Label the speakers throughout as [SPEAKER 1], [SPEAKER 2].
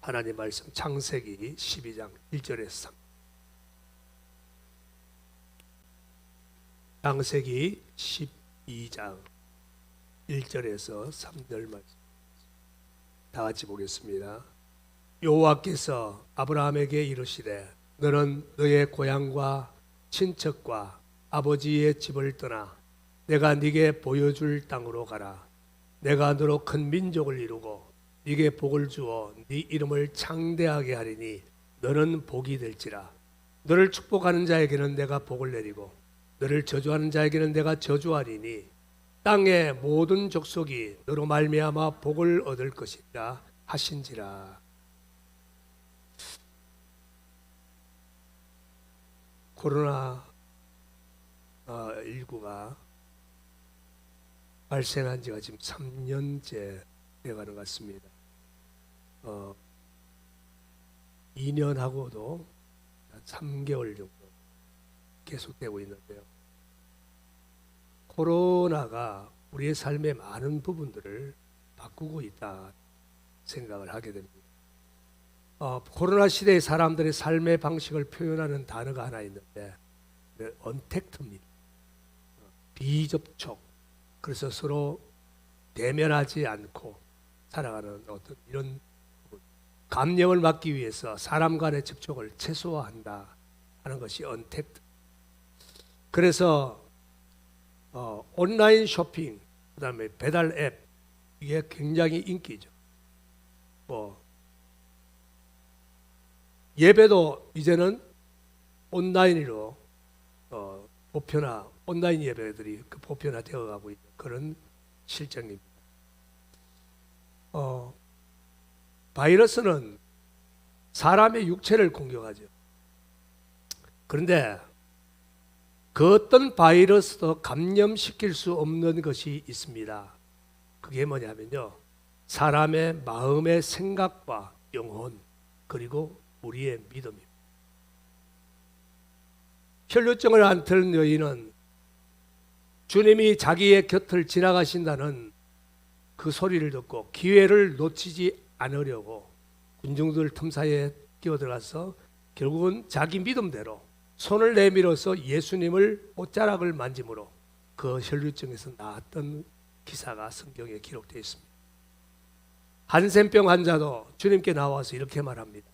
[SPEAKER 1] 하나님 말씀 창세기 12장 1절에서 3. 창세기 12장 1절에서 3절 말씀 다 같이 보겠습니다. 여호와께서 아브라함에게 이르시되 너는 너의 고향과 친척과 아버지의 집을 떠나 내가 네게 보여줄 땅으로 가라. 내가 너로 큰 민족을 이루고 네게 복을 주어 네 이름을 창대하게 하리니 너는 복이 될지라. 너를 축복하는 자에게는 내가 복을 내리고 너를 저주하는 자에게는 내가 저주하리니 땅의 모든 족속이 너로 말미암아 복을 얻을 것이라 하신지라. 코로나 19가 발생한 지가 지금 3년째 되어가는 것 같습니다. 2년하고도 3개월 정도 계속되고 있는데요. 코로나가 우리의 삶의 많은 부분들을 바꾸고 있다 생각을 하게 됩니다. 코로나 시대의 사람들의 삶의 방식을 표현하는 단어가 하나 있는데 언택트입니다. 비접촉. 그래서 서로 대면하지 않고 살아가는 어떤 이런 감염을 막기 위해서 사람 간의 접촉을 최소화한다 하는 것이 언택트. 그래서 온라인 쇼핑, 그다음에 배달 앱 이게 굉장히 인기죠. 예배도 이제는 온라인으로 온라인 예배들이 보편화되어 가고 있는 그런 실정입니다. 바이러스는 사람의 육체를 공격하죠. 그런데 그 어떤 바이러스도 감염시킬 수 없는 것이 있습니다. 그게 뭐냐면요, 사람의 마음의 생각과 영혼 그리고 우리의 믿음입니다. 혈루증을 앓던 여인은 주님이 자기의 곁을 지나가신다는 그 소리를 듣고 기회를 놓치지 않으려고 군중들 틈 사이에 끼어들어가서 결국은 자기 믿음대로 손을 내밀어서 예수님을 옷자락을 만짐으로 그 혈루증에서 나았던 기사가 성경에 기록되어 있습니다. 한센병 환자도 주님께 나와서 이렇게 말합니다.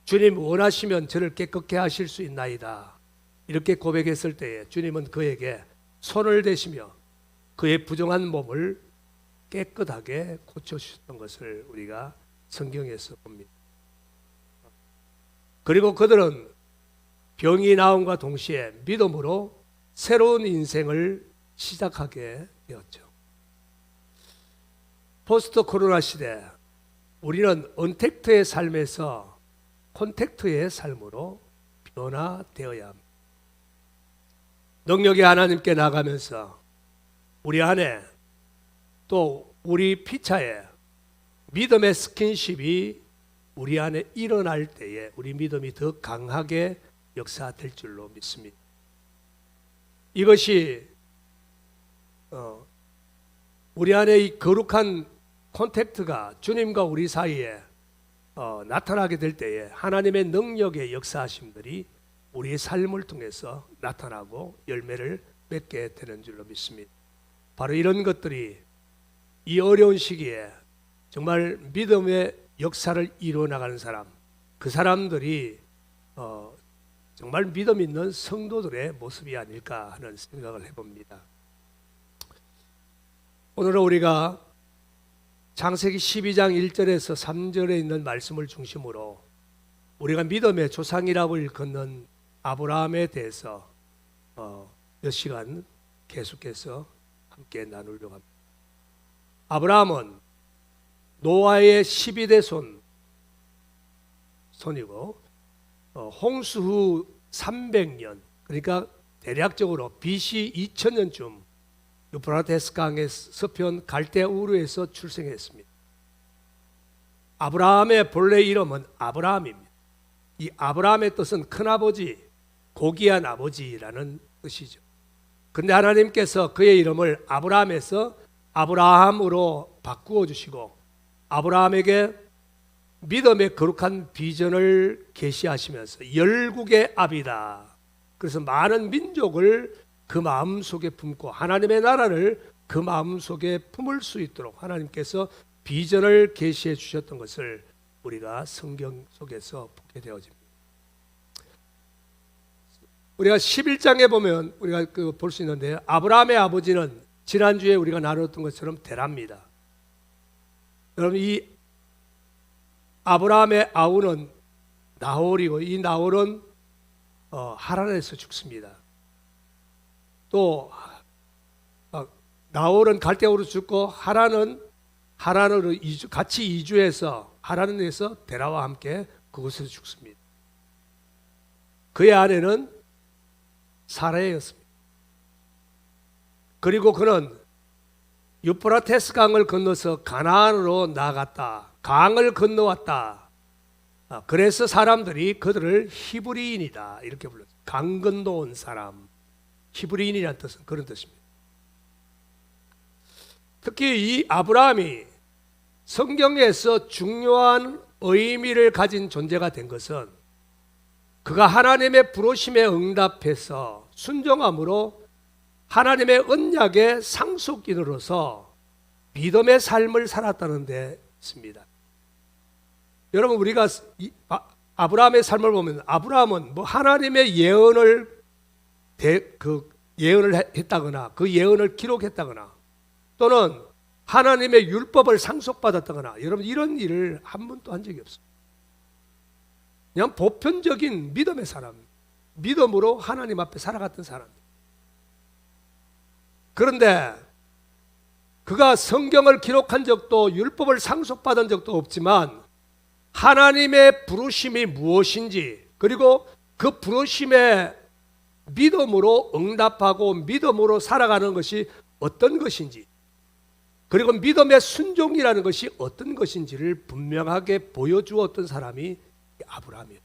[SPEAKER 1] 주님 원하시면 저를 깨끗게 하실 수 있나이다. 이렇게 고백했을 때에 주님은 그에게 손을 대시며 그의 부정한 몸을 깨끗하게 고쳐주셨던 것을 우리가 성경에서 봅니다. 그리고 그들은 병이 나음과 동시에 믿음으로 새로운 인생을 시작하게 되었죠. 포스트 코로나 시대, 우리는 언택트의 삶에서 콘택트의 삶으로 변화되어야 합니다. 능력의 하나님께 나가면서 우리 안에 또 우리 피차에 믿음의 스킨십이 우리 안에 일어날 때에 우리 믿음이 더 강하게 역사될 줄로 믿습니다. 이것이 우리 안에 이 거룩한 콘택트가 주님과 우리 사이에 나타나게 될 때에 하나님의 능력의 역사하심들이 우리의 삶을 통해서 나타나고 열매를 맺게 되는 줄로 믿습니다. 바로 이런 것들이 이 어려운 시기에 정말 믿음의 역사를 이루어 나가는 사람, 그 사람들이 정말 믿음 있는 성도들의 모습이 아닐까 하는 생각을 해봅니다. 오늘은 우리가 창세기 12장 1절에서 3절에 있는 말씀을 중심으로 우리가 믿음의 조상이라고 일컫는 아브라함에 대해서 몇 시간 계속해서 함께 나누려고 합니다. 아브라함은 노아의 12대 손이고 홍수 후 300년, 그러니까 대략적으로 BC 2000년쯤 유프라테스 강의 서편 갈대우르에서 출생했습니다. 아브라함의 본래 이름은 아브라함입니다. 이 아브라함의 뜻은 큰아버지, 고귀한 아버지라는 뜻이죠. 그런데 하나님께서 그의 이름을 아브라함에서 아브라함으로 바꾸어 주시고 아브라함에게 믿음의 거룩한 비전을 계시하시면서 열국의 아비다. 그래서 많은 민족을 그 마음속에 품고 하나님의 나라를 그 마음속에 품을 수 있도록 하나님께서 비전을 계시해 주셨던 것을 우리가 성경 속에서 보게 되어집니다. 우리가 11장에 보면 우리가 볼 수 있는데, 아브라함의 아버지는 지난주에 우리가 나눴던 것처럼 데라입니다. 여러분, 이 아브라함의 아우는 나홀이고, 이 나홀은 하란에서 죽습니다. 또 나홀은 갈대아우로 죽고, 하란으로 같이 이주해서 하란에서 데라와 함께 그곳에서 죽습니다. 그의 아내는 사라였습니다. 그리고 그는 유프라테스 강을 건너서 가나안으로 나아갔다. 강을 건너왔다. 그래서 사람들이 그들을 히브리인이다 이렇게 불렀어요. 강 건너온 사람. 히브리인이라는 뜻은 그런 뜻입니다. 특히 이 아브라함이 성경에서 중요한 의미를 가진 존재가 된 것은 그가 하나님의 부르심에 응답해서 순종함으로 하나님의 언약의 상속인으로서 믿음의 삶을 살았다는 데 있습니다. 여러분, 우리가 아브라함의 삶을 보면 아브라함은 뭐 하나님의 예언을 했다거나 그 예언을 기록했다거나 또는 하나님의 율법을 상속받았다거나 여러분 이런 일을 한 번도 한 적이 없습니다. 그냥 보편적인 믿음의 사람, 믿음으로 하나님 앞에 살아갔던 사람. 그런데 그가 성경을 기록한 적도 율법을 상속받은 적도 없지만 하나님의 부르심이 무엇인지, 그리고 그 부르심에 믿음으로 응답하고 믿음으로 살아가는 것이 어떤 것인지, 그리고 믿음의 순종이라는 것이 어떤 것인지를 분명하게 보여주었던 사람이 아브라함이에요.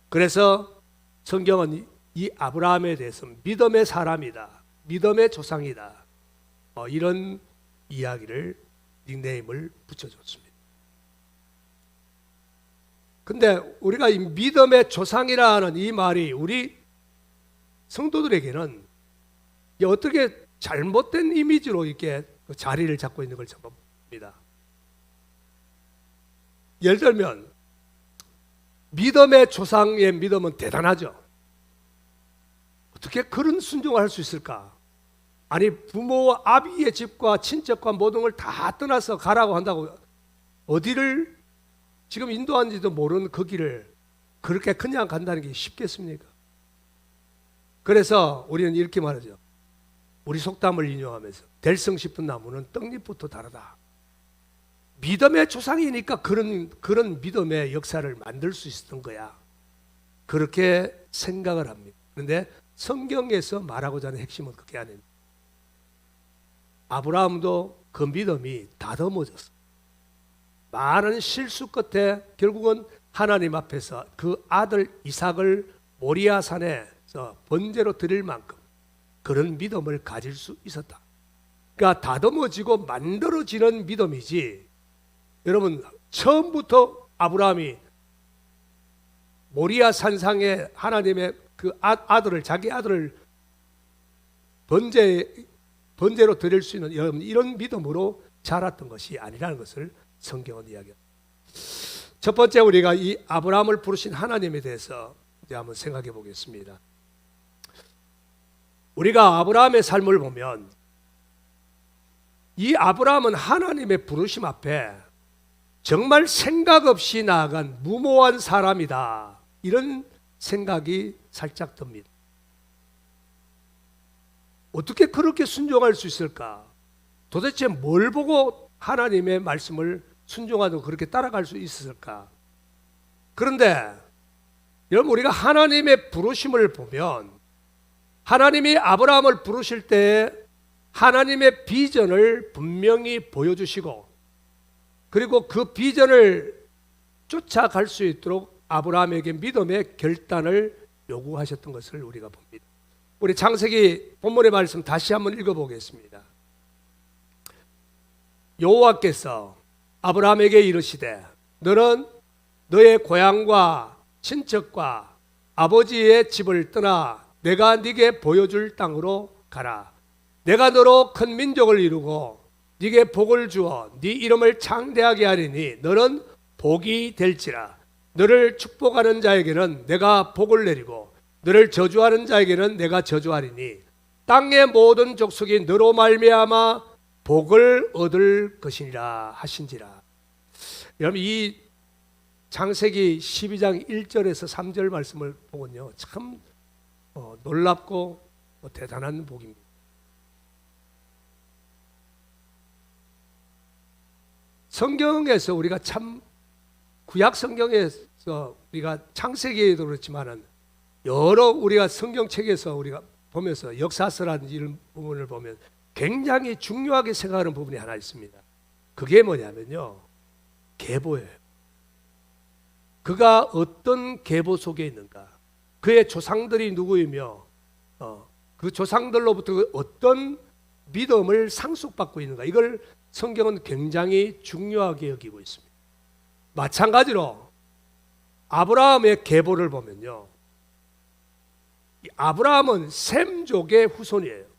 [SPEAKER 1] 그래서 성경은 이 아브라함에 대해서 믿음의 사람이다, 믿음의 조상이다, 이런 이야기를, 닉네임을 붙여줬습니다. 근데 우리가 이 믿음의 조상이라는 이 말이 우리 성도들에게는 어떻게 잘못된 이미지로 이렇게 자리를 잡고 있는 걸 봅니다. 예를 들면 믿음의 조상의 믿음은 대단하죠. 어떻게 그런 순종을 할 수 있을까? 아니, 부모와 아비의 집과 친척과 모든 걸 다 떠나서 가라고 한다고 어디를 지금 인도하는지도 모르는 그 길을 그렇게 그냥 간다는 게 쉽겠습니까? 그래서 우리는 이렇게 말하죠. 우리 속담을 인용하면서 될성 싶은 나무는 떡잎부터 다르다. 믿음의 조상이니까 그런 믿음의 역사를 만들 수 있었던 거야. 그렇게 생각을 합니다. 그런데 성경에서 말하고자 하는 핵심은 그게 아닙니다. 아브라함도 그 믿음이 다듬어졌어. 많은 실수 끝에 결국은 하나님 앞에서 그 아들 이삭을 모리아 산에서 번제로 드릴 만큼 그런 믿음을 가질 수 있었다. 그러니까 다듬어지고 만들어지는 믿음이지, 여러분 처음부터 아브라함이 모리아 산상에 하나님의 그 아들을, 자기 아들을 번제로 드릴 수 있는 이런 믿음으로 자랐던 것이 아니라는 것을 성경은 이야기합니다. 첫 번째, 우리가 이 아브라함을 부르신 하나님에 대해서 이제 한번 생각해 보겠습니다. 우리가 아브라함의 삶을 보면 이 아브라함은 하나님의 부르심 앞에 정말 생각 없이 나아간 무모한 사람이다, 이런 생각이 살짝 듭니다. 어떻게 그렇게 순종할 수 있을까? 도대체 뭘 보고 하나님의 말씀을 순종하고 그렇게 따라갈 수 있었을까? 그런데 여러분, 우리가 하나님의 부르심을 보면 하나님이 아브라함을 부르실 때 하나님의 비전을 분명히 보여주시고, 그리고 그 비전을 쫓아갈 수 있도록 아브라함에게 믿음의 결단을 요구하셨던 것을 우리가 봅니다. 우리 창세기 본문의 말씀 다시 한번 읽어보겠습니다. 여호와께서 아브라함에게 이르시되 너는 너의 고향과 친척과 아버지의 집을 떠나 내가 네게 보여줄 땅으로 가라. 내가 너로 큰 민족을 이루고 네게 복을 주어 네 이름을 창대하게 하리니 너는 복이 될지라. 너를 축복하는 자에게는 내가 복을 내리고 너를 저주하는 자에게는 내가 저주하리니 땅의 모든 족속이 너로 말미암아 복을 얻을 것이니라 하신지라. 여러분, 이 창세기 12장 1절에서 3절 말씀을 보면요, 참 놀랍고 대단한 복입니다. 성경에서 우리가 참 구약 성경에서 우리가 창세기에도 그렇지만은 여러 우리가 성경책에서 우리가 보면서 역사서라는 이런 부분을 보면 굉장히 중요하게 생각하는 부분이 하나 있습니다. 그게 뭐냐면요, 계보예요. 그가 어떤 계보 속에 있는가, 그의 조상들이 누구이며 그 조상들로부터 어떤 믿음을 상속받고 있는가, 이걸 성경은 굉장히 중요하게 여기고 있습니다. 마찬가지로 아브라함의 계보를 보면요, 아브라함은 셈족의 후손이에요.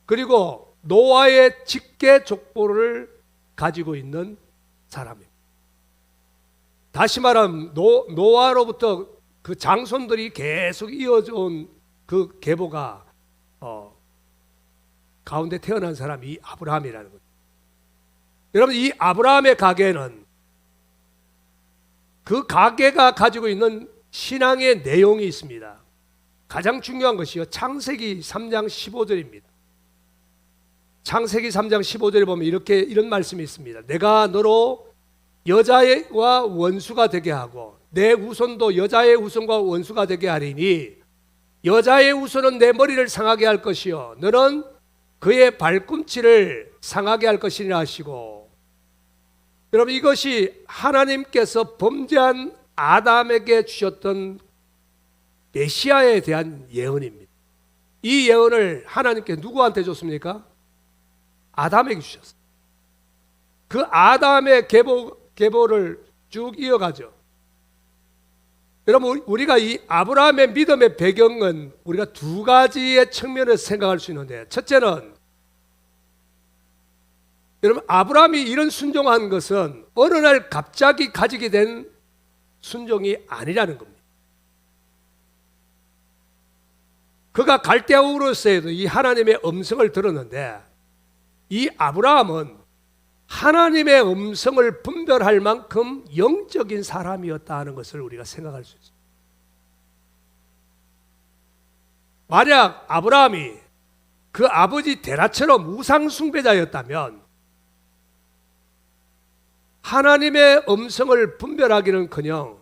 [SPEAKER 1] 그리고 노아의 직계 족보를 가지고 있는 사람입니다. 다시 말하면 노아로부터 그 장손들이 계속 이어져 온 그 계보가 가운데 태어난 사람이 이 아브라함이라는 거죠. 여러분, 이 아브라함의 가계는 그 가계가 가지고 있는 신앙의 내용이 있습니다. 가장 중요한 것이요, 창세기 3장 15절입니다. 창세기 3장 15절에 보면 이런 말씀이 있습니다. 내가 너로 여자와 원수가 되게 하고 내 후손도 여자의 후손과 원수가 되게 하리니 여자의 후손은 내 머리를 상하게 할 것이요 너는 그의 발꿈치를 상하게 할 것이라 하시고, 여러분, 이것이 하나님께서 범죄한 아담에게 주셨던 메시아에 대한 예언입니다. 이 예언을 하나님께 누구한테 줬습니까? 아담에게 주셨어요. 그 아담의 계보를 쭉 이어가죠. 여러분, 우리가 이 아브라함의 믿음의 배경은 우리가 두 가지의 측면에서 생각할 수 있는데, 첫째는 여러분, 아브라함이 이런 순종한 것은 어느 날 갑자기 가지게 된 순종이 아니라는 겁니다. 그가 갈대아 우르에서도 이 하나님의 음성을 들었는데, 이 아브라함은 하나님의 음성을 분별할 만큼 영적인 사람이었다는 것을 우리가 생각할 수 있습니다. 만약 아브라함이 그 아버지 데라처럼 우상 숭배자였다면 하나님의 음성을 분별하기는커녕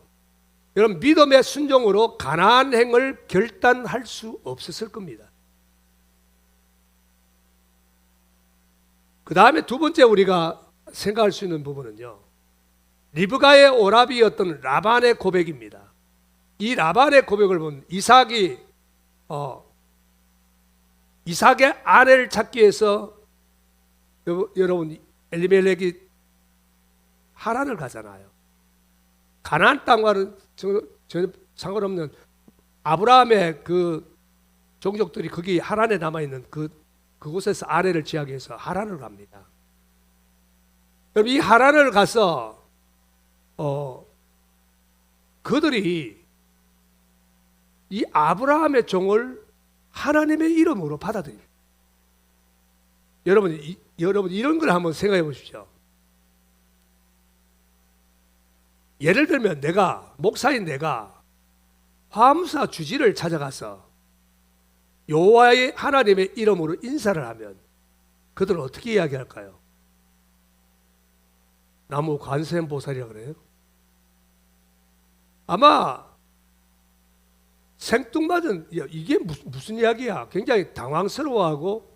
[SPEAKER 1] 여러분, 믿음의 순종으로 가나안 행을 결단할 수 없었을 겁니다. 그 다음에 두 번째 우리가 생각할 수 있는 부분은요, 리브가의 오라비였던 라반의 고백입니다. 이 라반의 고백을 본 이삭의 아내를 찾기 위해서 여러분, 엘리멜렉이 하란을 가잖아요. 가나안 땅과는 전혀 상관없는 아브라함의 그 종족들이 거기 하란에 남아있는 그곳에서 아내를 취하기 위해서 하란을 갑니다. 그럼 이 하란을 가서 그들이 이 아브라함의 종을 하나님의 이름으로 받아들입니다. 여러분 이런 걸 한번 생각해 보십시오. 예를 들면 목사인 내가 화엄사 주지를 찾아가서 여호와의 하나님의 이름으로 인사를 하면 그들은 어떻게 이야기할까요? 나무 관세음보살이라 그래요? 아마 생뚱맞은 이게 무슨 이야기야? 굉장히 당황스러워하고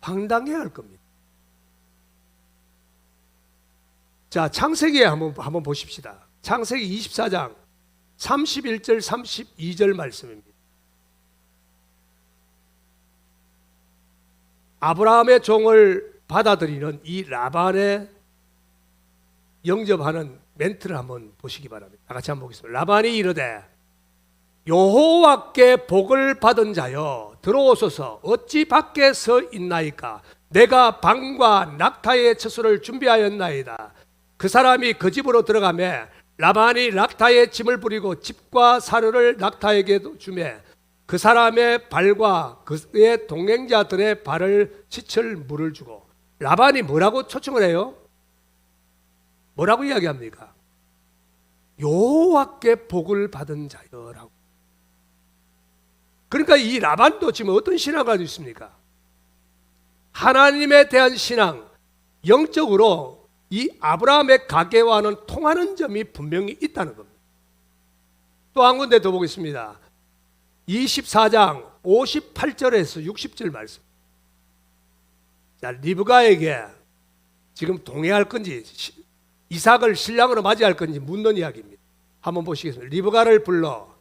[SPEAKER 1] 황당해할 겁니다. 자, 창세기에 한번 보십시다. 창세기 24장 31절 32절 말씀입니다. 아브라함의 종을 받아들이는 이 라반의 영접하는 멘트를 한번 보시기 바랍니다. 다 같이 한번 보겠습니다. 라반이 이르되 여호와께 복을 받은 자여 들어오소서 어찌 밖에 서 있나이까 내가 방과 낙타의 처소를 준비하였나이다. 그 사람이 그 집으로 들어가매 라반이 낙타의 짐을 부리고 집과 사르를 낙타에게 주매 그 사람의 발과 그의 동행자들의 발을 씻을 물을 주고. 라반이 뭐라고 초청을 해요? 뭐라고 이야기합니까? 여호와께 복을 받은 자여라고. 그러니까 이 라반도 지금 어떤 신앙을 가지고 있습니까? 하나님에 대한 신앙, 영적으로 이 아브라함의 가계와는 통하는 점이 분명히 있다는 겁니다. 또 한 군데 더 보겠습니다. 24장 58절에서 60절 말씀. 자, 리브가에게 지금 동행할 건지 이삭을 신랑으로 맞이할 건지 묻는 이야기입니다. 한번 보시겠습니다. 리브가를 불러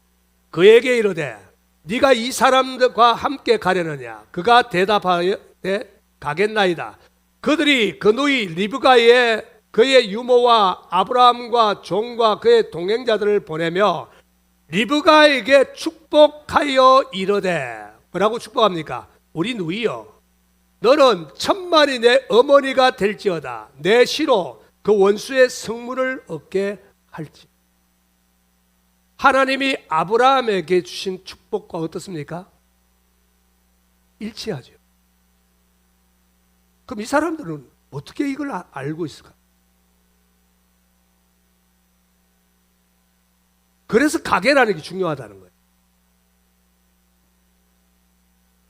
[SPEAKER 1] 그에게 이르되 네가 이 사람들과 함께 가려느냐? 그가 대답하되 가겠나이다. 그들이 그 누이 리브가의 그의 유모와 아브라함과 종과 그의 동행자들을 보내며 리브가에게 축복하여 이르되 뭐라고 축복합니까? 우리 누이여 너는 천만이 내 어머니가 될지어다. 내 시로 그 원수의 성문을 얻게 할지. 하나님이 아브라함에게 주신 축복과 어떻습니까? 일치하죠. 그럼 이 사람들은 어떻게 이걸 알고 있을까? 그래서 가계라는 게 중요하다는 거예요.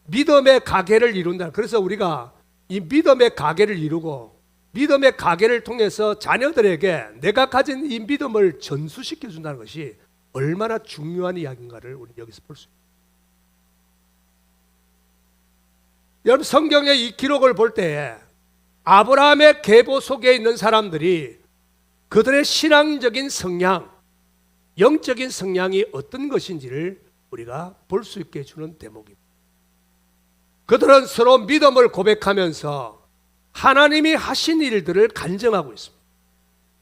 [SPEAKER 1] 믿음의 가계를 이룬다. 그래서 우리가 이 믿음의 가계를 이루고 믿음의 가계를 통해서 자녀들에게 내가 가진 이 믿음을 전수시켜 준다는 것이 얼마나 중요한 이야기인가를 우리 여기서 볼 수 있습니다. 여러분 성경의 이 기록을 볼 때에 아브라함의 계보 속에 있는 사람들이 그들의 신앙적인 성향, 영적인 성향이 어떤 것인지를 우리가 볼 수 있게 해주는 대목입니다. 그들은 서로 믿음을 고백하면서 하나님이 하신 일들을 간증하고 있습니다.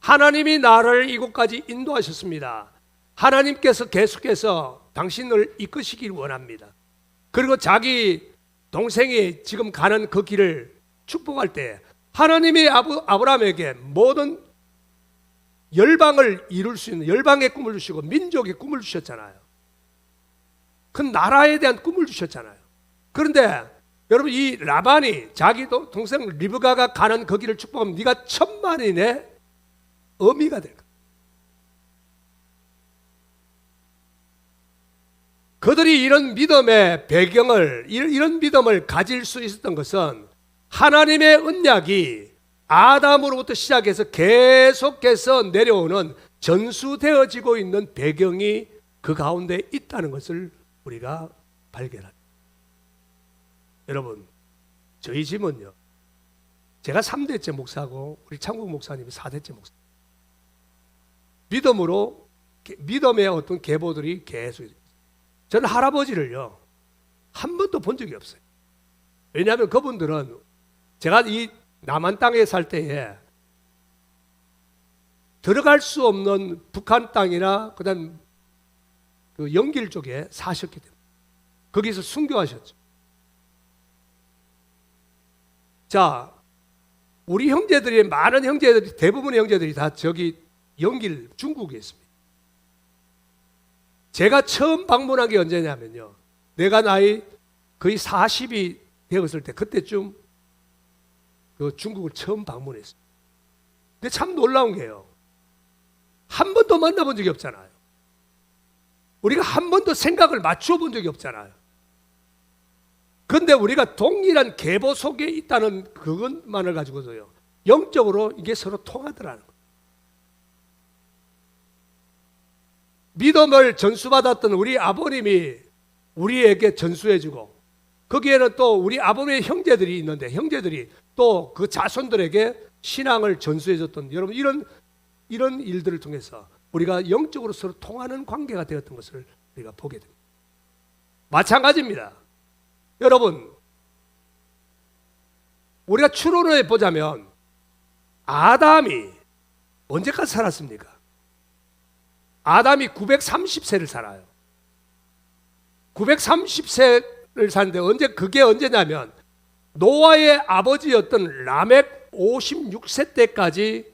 [SPEAKER 1] 하나님이 나를 이곳까지 인도하셨습니다. 하나님께서 계속해서 당신을 이끄시길 원합니다. 그리고 자기 동생이 지금 가는 그 길을 축복할 때 하나님이 아브라함에게 모든 열방을 이룰 수 있는 열방의 꿈을 주시고 민족의 꿈을 주셨잖아요. 그 나라에 대한 꿈을 주셨잖아요. 그런데 여러분 이 라반이 자기 동생 리브가가 가는 그 길을 축복하면 네가 천만인의 어미가 될 거야. 그들이 이런 믿음의 배경을 이런 믿음을 가질 수 있었던 것은 하나님의 언약이 아담으로부터 시작해서 계속해서 내려오는 전수되어지고 있는 배경이 그 가운데 있다는 것을 우리가 발견합니다. 여러분 저희 집은요 제가 3대째 목사고 우리 창국 목사님이 4대째 목사. 믿음의 어떤 계보들이 계속. 저는 할아버지를요 한 번도 본 적이 없어요. 왜냐하면 그분들은 제가 이 남한 땅에 살 때에 들어갈 수 없는 북한 땅이나 그다음 그 영길 쪽에 사셨기 때문에 거기서 순교하셨죠. 자, 우리 형제들이 많은 형제들이 대부분의 형제들이 다 저기 영길 중국에 있습니다. 제가 처음 방문한 게 언제냐면요. 내가 나이 거의 40이 되었을 때 그때쯤 그 중국을 처음 방문했어요. 근데 참 놀라운 게요. 한 번도 만나본 적이 없잖아요. 우리가 한 번도 생각을 맞추어 본 적이 없잖아요. 그런데 우리가 동일한 계보 속에 있다는 그것만을 가지고서요. 영적으로 이게 서로 통하더라는 거예요. 믿음을 전수받았던 우리 아버님이 우리에게 전수해주고 거기에는 또 우리 아버님의 형제들이 있는데 형제들이 또 그 자손들에게 신앙을 전수해줬던 여러분 이런 일들을 통해서 우리가 영적으로 서로 통하는 관계가 되었던 것을 우리가 보게 됩니다. 마찬가지입니다. 여러분 우리가 추론해 보자면 아담이 언제까지 살았습니까? 아담이 930세를 살아요. 930세를 사는데 그게 언제냐면 노아의 아버지였던 라멕 56세 때까지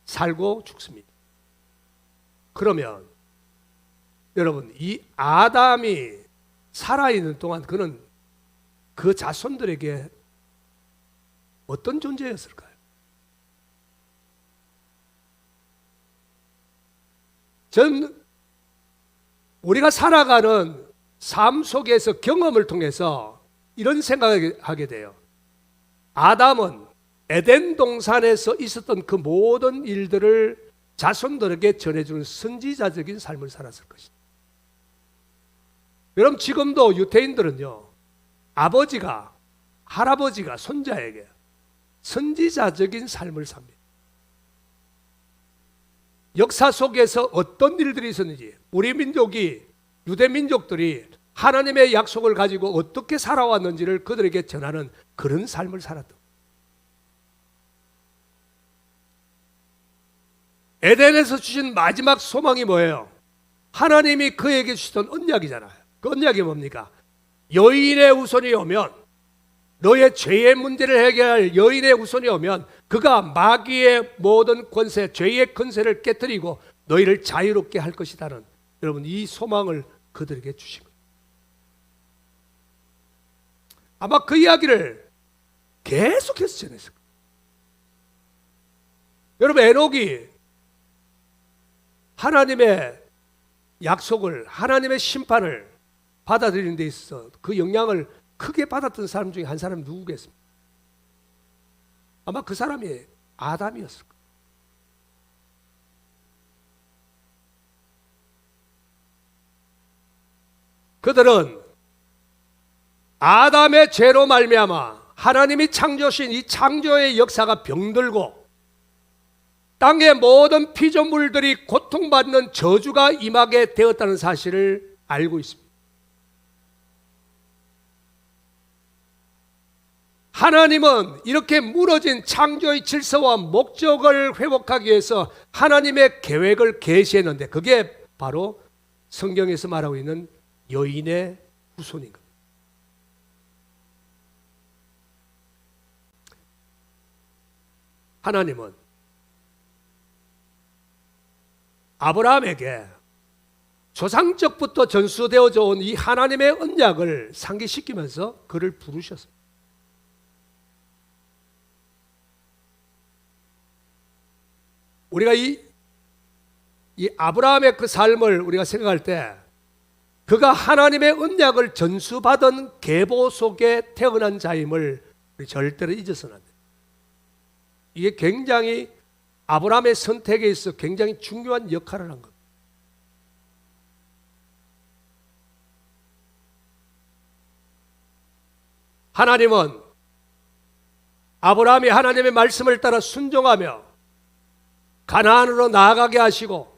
[SPEAKER 1] 살고 죽습니다. 그러면 여러분, 이 아담이 살아있는 동안 그는 그 자손들에게 어떤 존재였을까요? 우리가 살아가는 삶 속에서 경험을 통해서 이런 생각을 하게 돼요. 아담은 에덴 동산에서 있었던 그 모든 일들을 자손들에게 전해주는 선지자적인 삶을 살았을 것이다. 여러분, 지금도 유태인들은요, 아버지가, 할아버지가 손자에게 선지자적인 삶을 삽니다. 역사 속에서 어떤 일들이 있었는지, 우리 민족이, 유대 민족들이 하나님의 약속을 가지고 어떻게 살아왔는지를 그들에게 전하는 그런 삶을 살았다. 에덴에서 주신 마지막 소망이 뭐예요? 하나님이 그에게 주시던 언약이잖아요. 그 언약이 뭡니까? 여인의 후손이 오면, 너의 죄의 문제를 해결할 여인의 후손이 오면 그가 마귀의 모든 권세, 죄의 권세를 깨뜨리고 너희를 자유롭게 할 것이다는, 여러분, 이 소망을 그들에게 주신 거예요. 아마 그 이야기를 계속해서 전했을 거예요. 여러분, 에녹이 하나님의 약속을, 하나님의 심판을 받아들이는 데 있어서 그 영향을 크게 받았던 사람 중에 한 사람이 누구겠습니까? 아마 그 사람이 아담이었을 거예요. 그들은 아담의 죄로 말미암아 하나님이 창조하신 이 창조의 역사가 병들고 땅의 모든 피조물들이 고통받는 저주가 임하게 되었다는 사실을 알고 있습니다. 하나님은 이렇게 무너진 창조의 질서와 목적을 회복하기 위해서 하나님의 계획을 계시했는데, 그게 바로 성경에서 말하고 있는 여인의 후손인 겁니다. 하나님은 아브라함에게 조상적부터 전수되어져 온 이 하나님의 언약을 상기시키면서 그를 부르셨습니다. 우리가 이 아브라함의 그 삶을 우리가 생각할 때, 그가 하나님의 언약을 전수받은 계보 속에 태어난 자임을 우리 절대로 잊어서는 안 돼요. 이게 굉장히 아브라함의 선택에 있어 굉장히 중요한 역할을 한 겁니다. 하나님은 아브라함이 하나님의 말씀을 따라 순종하며 가나안으로 나아가게 하시고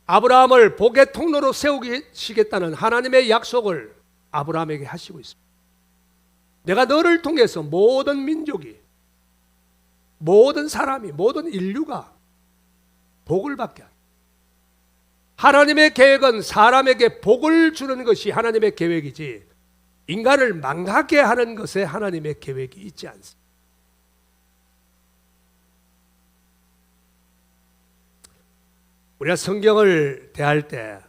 [SPEAKER 1] 아브라함을 복의 통로로 세우시겠다는 하나님의 약속을 아브라함에게 하시고 있습니다. 내가 너를 통해서 모든 민족이, 모든 사람이, 모든 인류가 복을 받게 합니다. 하나님의 계획은 사람에게 복을 주는 것이 하나님의 계획이지 인간을 망하게 하는 것에 하나님의 계획이 있지 않습니다. 우리가 성경을 대할 때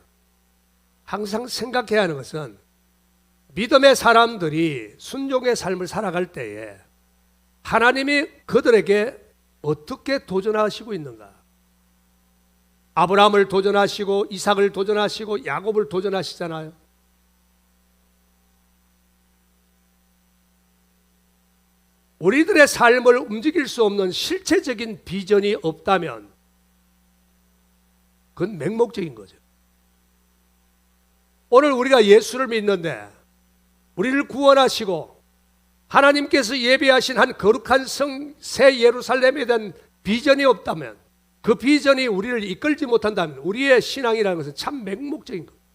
[SPEAKER 1] 항상 생각해야 하는 것은 믿음의 사람들이 순종의 삶을 살아갈 때에 하나님이 그들에게 어떻게 도전하시고 있는가? 아브라함을 도전하시고 이삭을 도전하시고 야곱을 도전하시잖아요. 우리들의 삶을 움직일 수 없는 실체적인 비전이 없다면 그건 맹목적인 거죠. 오늘 우리가 예수를 믿는데 우리를 구원하시고 하나님께서 예비하신 한 거룩한 성 새 예루살렘에 대한 비전이 없다면, 그 비전이 우리를 이끌지 못한다면 우리의 신앙이라는 것은 참 맹목적인 겁니다.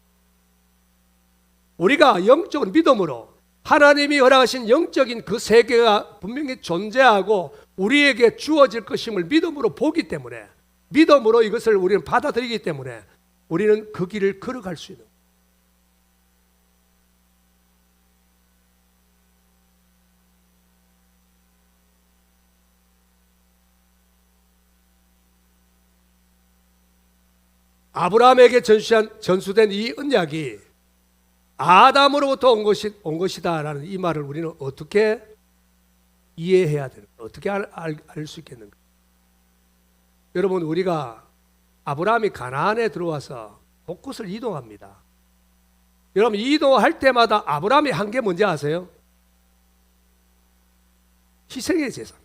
[SPEAKER 1] 우리가 영적으로 믿음으로 하나님이 허락하신 영적인 그 세계가 분명히 존재하고 우리에게 주어질 것임을 믿음으로 보기 때문에, 믿음으로 이것을 우리는 받아들이기 때문에 우리는 그 길을 걸어갈 수 있는 거예요. 아브라함에게 전수된 이 언약이 아담으로부터 온 것이다라는 이 말을 우리는 어떻게 이해해야 되는 거예요? 어떻게 알 수 있겠는가? 여러분, 우리가 아브라함이 가나안에 들어와서 곳곳을 이동합니다. 여러분, 이동할 때마다 아브라함이 한 게 뭔지 아세요? 희생의 제사.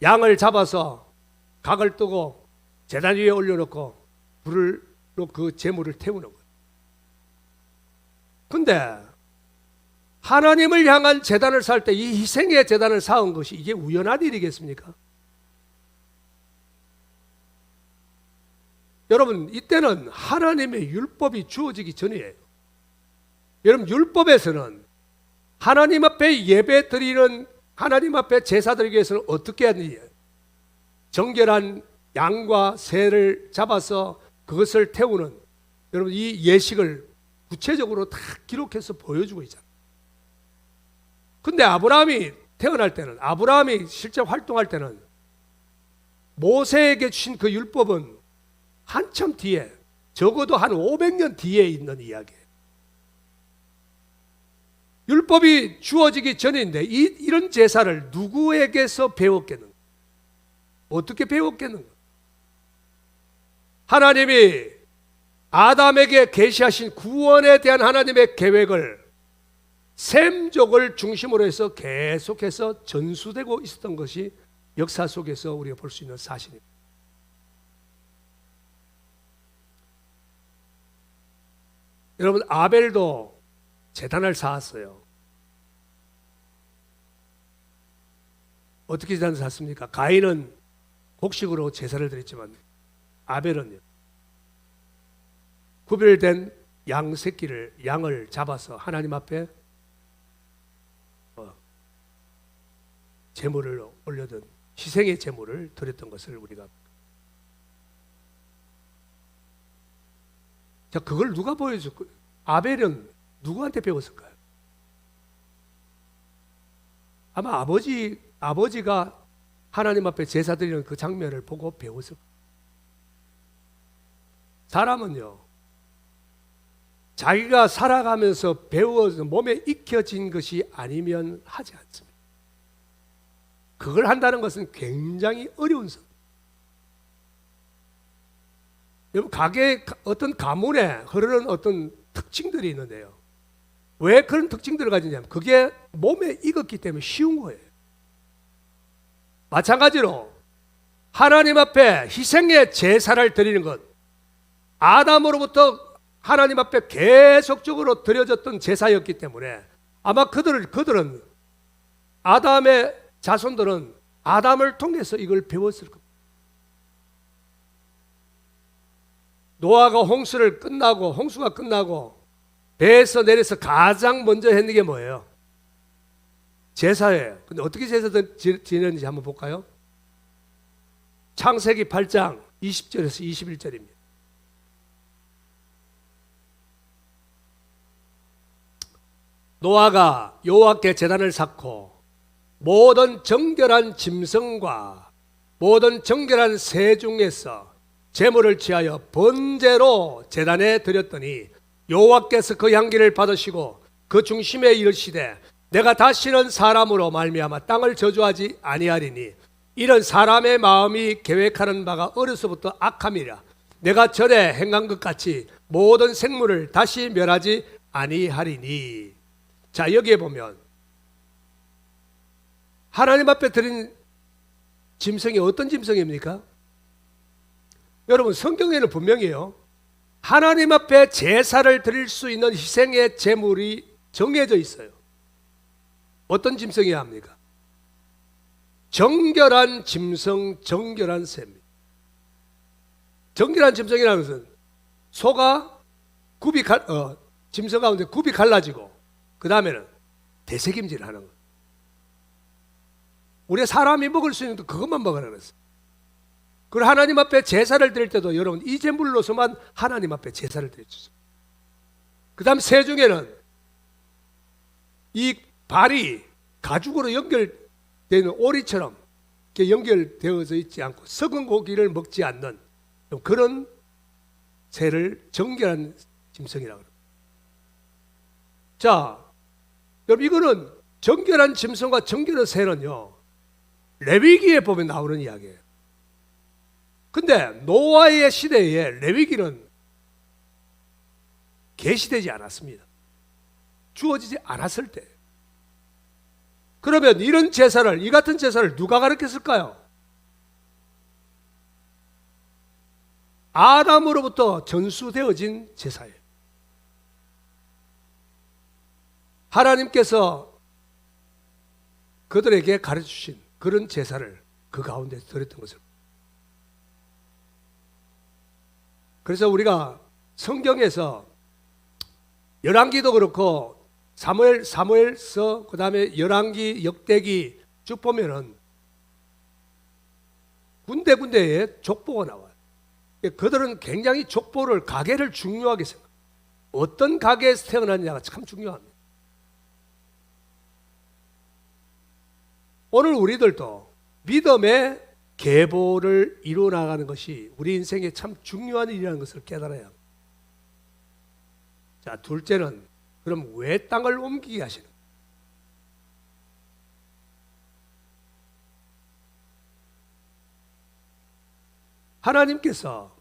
[SPEAKER 1] 양을 잡아서 각을 뜨고 제단 위에 올려놓고 불로 그 제물을 태우는 거예요. 근데 하나님을 향한 제단을 쌓을 때 이 희생의 제단을 쌓은 것이 이게 우연한 일이겠습니까? 여러분, 이때는 하나님의 율법이 주어지기 전이에요. 여러분, 율법에서는 하나님 앞에 예배 드리는, 하나님 앞에 제사 드리기 위해서는 어떻게 하느냐? 정결한 양과 새를 잡아서 그것을 태우는, 여러분, 이 예식을 구체적으로 다 기록해서 보여주고 있잖아요. 근데 아브라함이 태어날 때는, 아브라함이 실제 활동할 때는 모세에게 주신 그 율법은 한참 뒤에, 적어도 한 500년 뒤에 있는 이야기예요. 율법이 주어지기 전인데 이런 제사를 누구에게서 배웠겠는가? 어떻게 배웠겠는가? 하나님이 아담에게 계시하신 구원에 대한 하나님의 계획을 셈족을 중심으로 해서 계속해서 전수되고 있었던 것이 역사 속에서 우리가 볼 수 있는 사실입니다. 여러분, 아벨도 제단을 쌓았어요. 어떻게 제단을 쌓습니까? 가인은 곡식으로 제사를 드렸지만 아벨은요, 구별된 양 새끼를, 양을 잡아서 하나님 앞에 제물을 올려든 희생의 제물을 드렸던 것을 우리가, 자, 그걸 누가 보여줬고, 아벨은 누구한테 배웠을까요? 아마 아버지가 하나님 앞에 제사 드리는 그 장면을 보고 배웠을 거예요. 사람은요, 자기가 살아가면서 배워서 몸에 익혀진 것이 아니면 하지 않습니다. 그걸 한다는 것은 굉장히 어려운 것. 여러분, 어떤 가문에 흐르는 어떤 특징들이 있는데요. 왜 그런 특징들을 가지냐면 그게 몸에 익었기 때문에 쉬운 거예요. 마찬가지로 하나님 앞에 희생의 제사를 드리는 것, 아담으로부터 하나님 앞에 계속적으로 드려졌던 제사였기 때문에 아마 그들은 아담의 자손들은 아담을 통해서 이걸 배웠을 겁니다. 노아가 홍수가 끝나고 배에서 내려서 가장 먼저 했는 게 뭐예요? 제사예요. 근데 어떻게 제사 지내는지 한번 볼까요? 창세기 8장 20절에서 21절입니다. 노아가 여호와께 제단을 쌓고 모든 정결한 짐승과 모든 정결한 새 중에서 제물을 취하여 번제로 제단에 드렸더니 여호와께서 그 향기를 받으시고 그 중심에 이르시되 내가 다시는 사람으로 말미암아 땅을 저주하지 아니하리니 이런 사람의 마음이 계획하는 바가 어려서부터 악함이라. 내가 전에 행한 것 같이 모든 생물을 다시 멸하지 아니하리니. 자, 여기에 보면 하나님 앞에 드린 짐승이 어떤 짐승입니까? 여러분, 성경에는 분명히요, 하나님 앞에 제사를 드릴 수 있는 희생의 제물이 정해져 있어요. 어떤 짐승이야 합니까? 정결한 짐승, 정결한 새입니다. 정결한 짐승이라는 것은 소가 짐승 가운데 굽이 갈라지고 그 다음에는 되새김질 하는 거. 우리가 사람이 먹을 수 있는 그것만 먹으라 그랬어. 그리고 하나님 앞에 제사를 드릴 때도 여러분 이 제물로서만 하나님 앞에 제사를 드려주세요. 그 다음 새 중에는 이 발이 가죽으로 연결되는 오리처럼 이렇게 연결되어져 있지 않고 썩은 고기를 먹지 않는 그런 새를 정결한 짐승이라고 합니다. 자, 여러분 이거는 정결한 짐승과 정결한 새는요 레위기에 보면 나오는 이야기예요. 근데 노아의 시대에 레위기는 계시되지 않았습니다. 주어지지 않았을 때. 그러면 이런 제사를, 이 같은 제사를 누가 가르쳤을까요? 아담으로부터 전수되어진 제사예요. 하나님께서 그들에게 가르쳐주신 그런 제사를 그 가운데 드렸던 것을. 그래서 우리가 성경에서 열왕기도 그렇고 사무엘서 그다음에 열왕기 역대기 쭉 보면은 군데군데에 족보가 나와요. 그들은 굉장히 족보를 가계를 중요하게 생각해요. 어떤 가계에서 태어났냐가 참 중요합니다. 오늘 우리들도 믿음의 계보를 이루어 나가는 것이 우리 인생에 참 중요한 일이라는 것을 깨달아야 합니다. 자, 둘째는 그럼 왜 땅을 옮기게 하시는? 하나님께서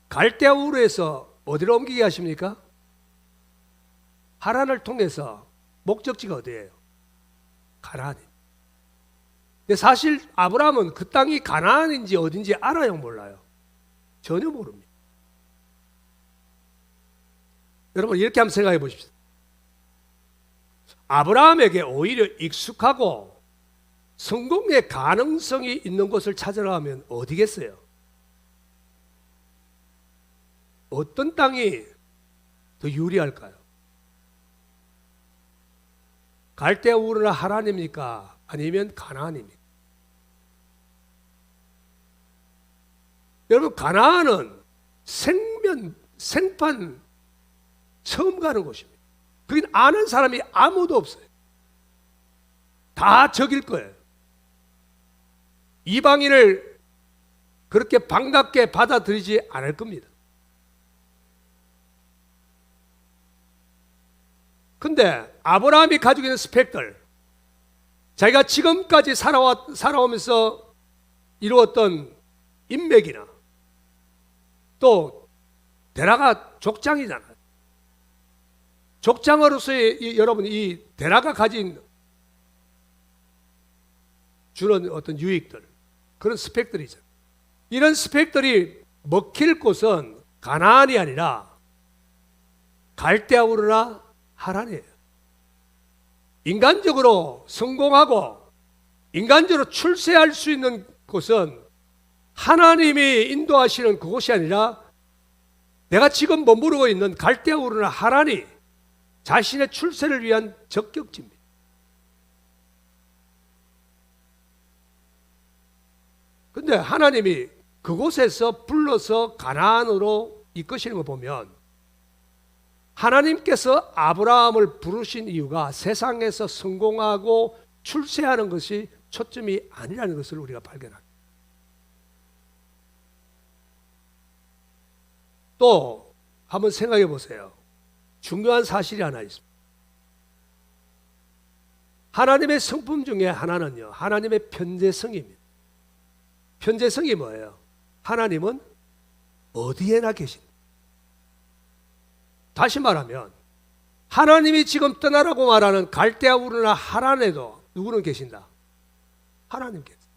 [SPEAKER 1] 갈대아 우르에서 어디로 옮기게 하십니까? 하란을 통해서 목적지가 어디예요? 가나안입니다. 근데 사실 아브라함은 그 땅이 가나안인지 어딘지 알아요, 몰라요? 전혀 모릅니다. 여러분 이렇게 한번 생각해 보십시오. 아브라함에게 오히려 익숙하고 성공의 가능성이 있는 곳을 찾으려면 어디겠어요? 어떤 땅이 더 유리할까요? 갈대아 우르나 하란입니까? 아니면 가나안입니까? 여러분 가나안은 생판 처음 가는 곳입니다. 거긴 아는 사람이 아무도 없어요. 다 적일 거예요. 이방인을 그렇게 반갑게 받아들이지 않을 겁니다. 근데 아브라함이 가지고 있는 스펙들, 자기가 지금까지 살아오면서 이루었던 인맥이나 또 데라가 족장이잖아요. 족장으로서의 여러분 이 데라가 가진 주는 어떤 유익들, 그런 스펙들이죠. 이런 스펙들이 먹힐 곳은 가나안이 아니라 갈대아 우르나 하란이에요. 인간적으로 성공하고 인간적으로 출세할 수 있는 곳은 하나님이 인도하시는 그곳이 아니라 내가 지금 머무르고 있는 갈대아 우르나 하란이 자신의 출세를 위한 적격지입니다. 근데 하나님이 그곳에서 불러서 가나안으로 이끄시는 거 보면 하나님께서 아브라함을 부르신 이유가 세상에서 성공하고 출세하는 것이 초점이 아니라는 것을 우리가 발견합니다. 또 한번 생각해 보세요. 중요한 사실이 하나 있습니다. 하나님의 성품 중에 하나는요, 하나님의 편재성입니다. 편재성이 뭐예요? 하나님은 어디에나 계십니다. 다시 말하면 하나님이 지금 떠나라고 말하는 갈대아 우르나 하란에도 누구는 계신다? 하나님 계십니다.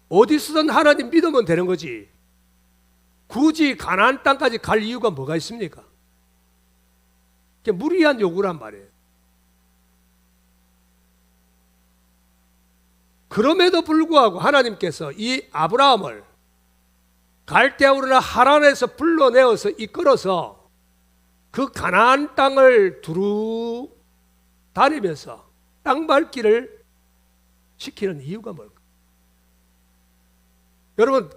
[SPEAKER 1] 어디서든 하나님 믿으면 되는 거지. 굳이 가나안 땅까지 갈 이유가 뭐가 있습니까? 그게 무리한 요구란 말이에요. 그럼에도 불구하고 하나님께서 이 아브라함을 갈대아 우르나 하란에서 불러내어서 이끌어서 그 가나안 땅을 두루 다니면서 땅 밟기를 시키는 이유가 뭘까? 여러분,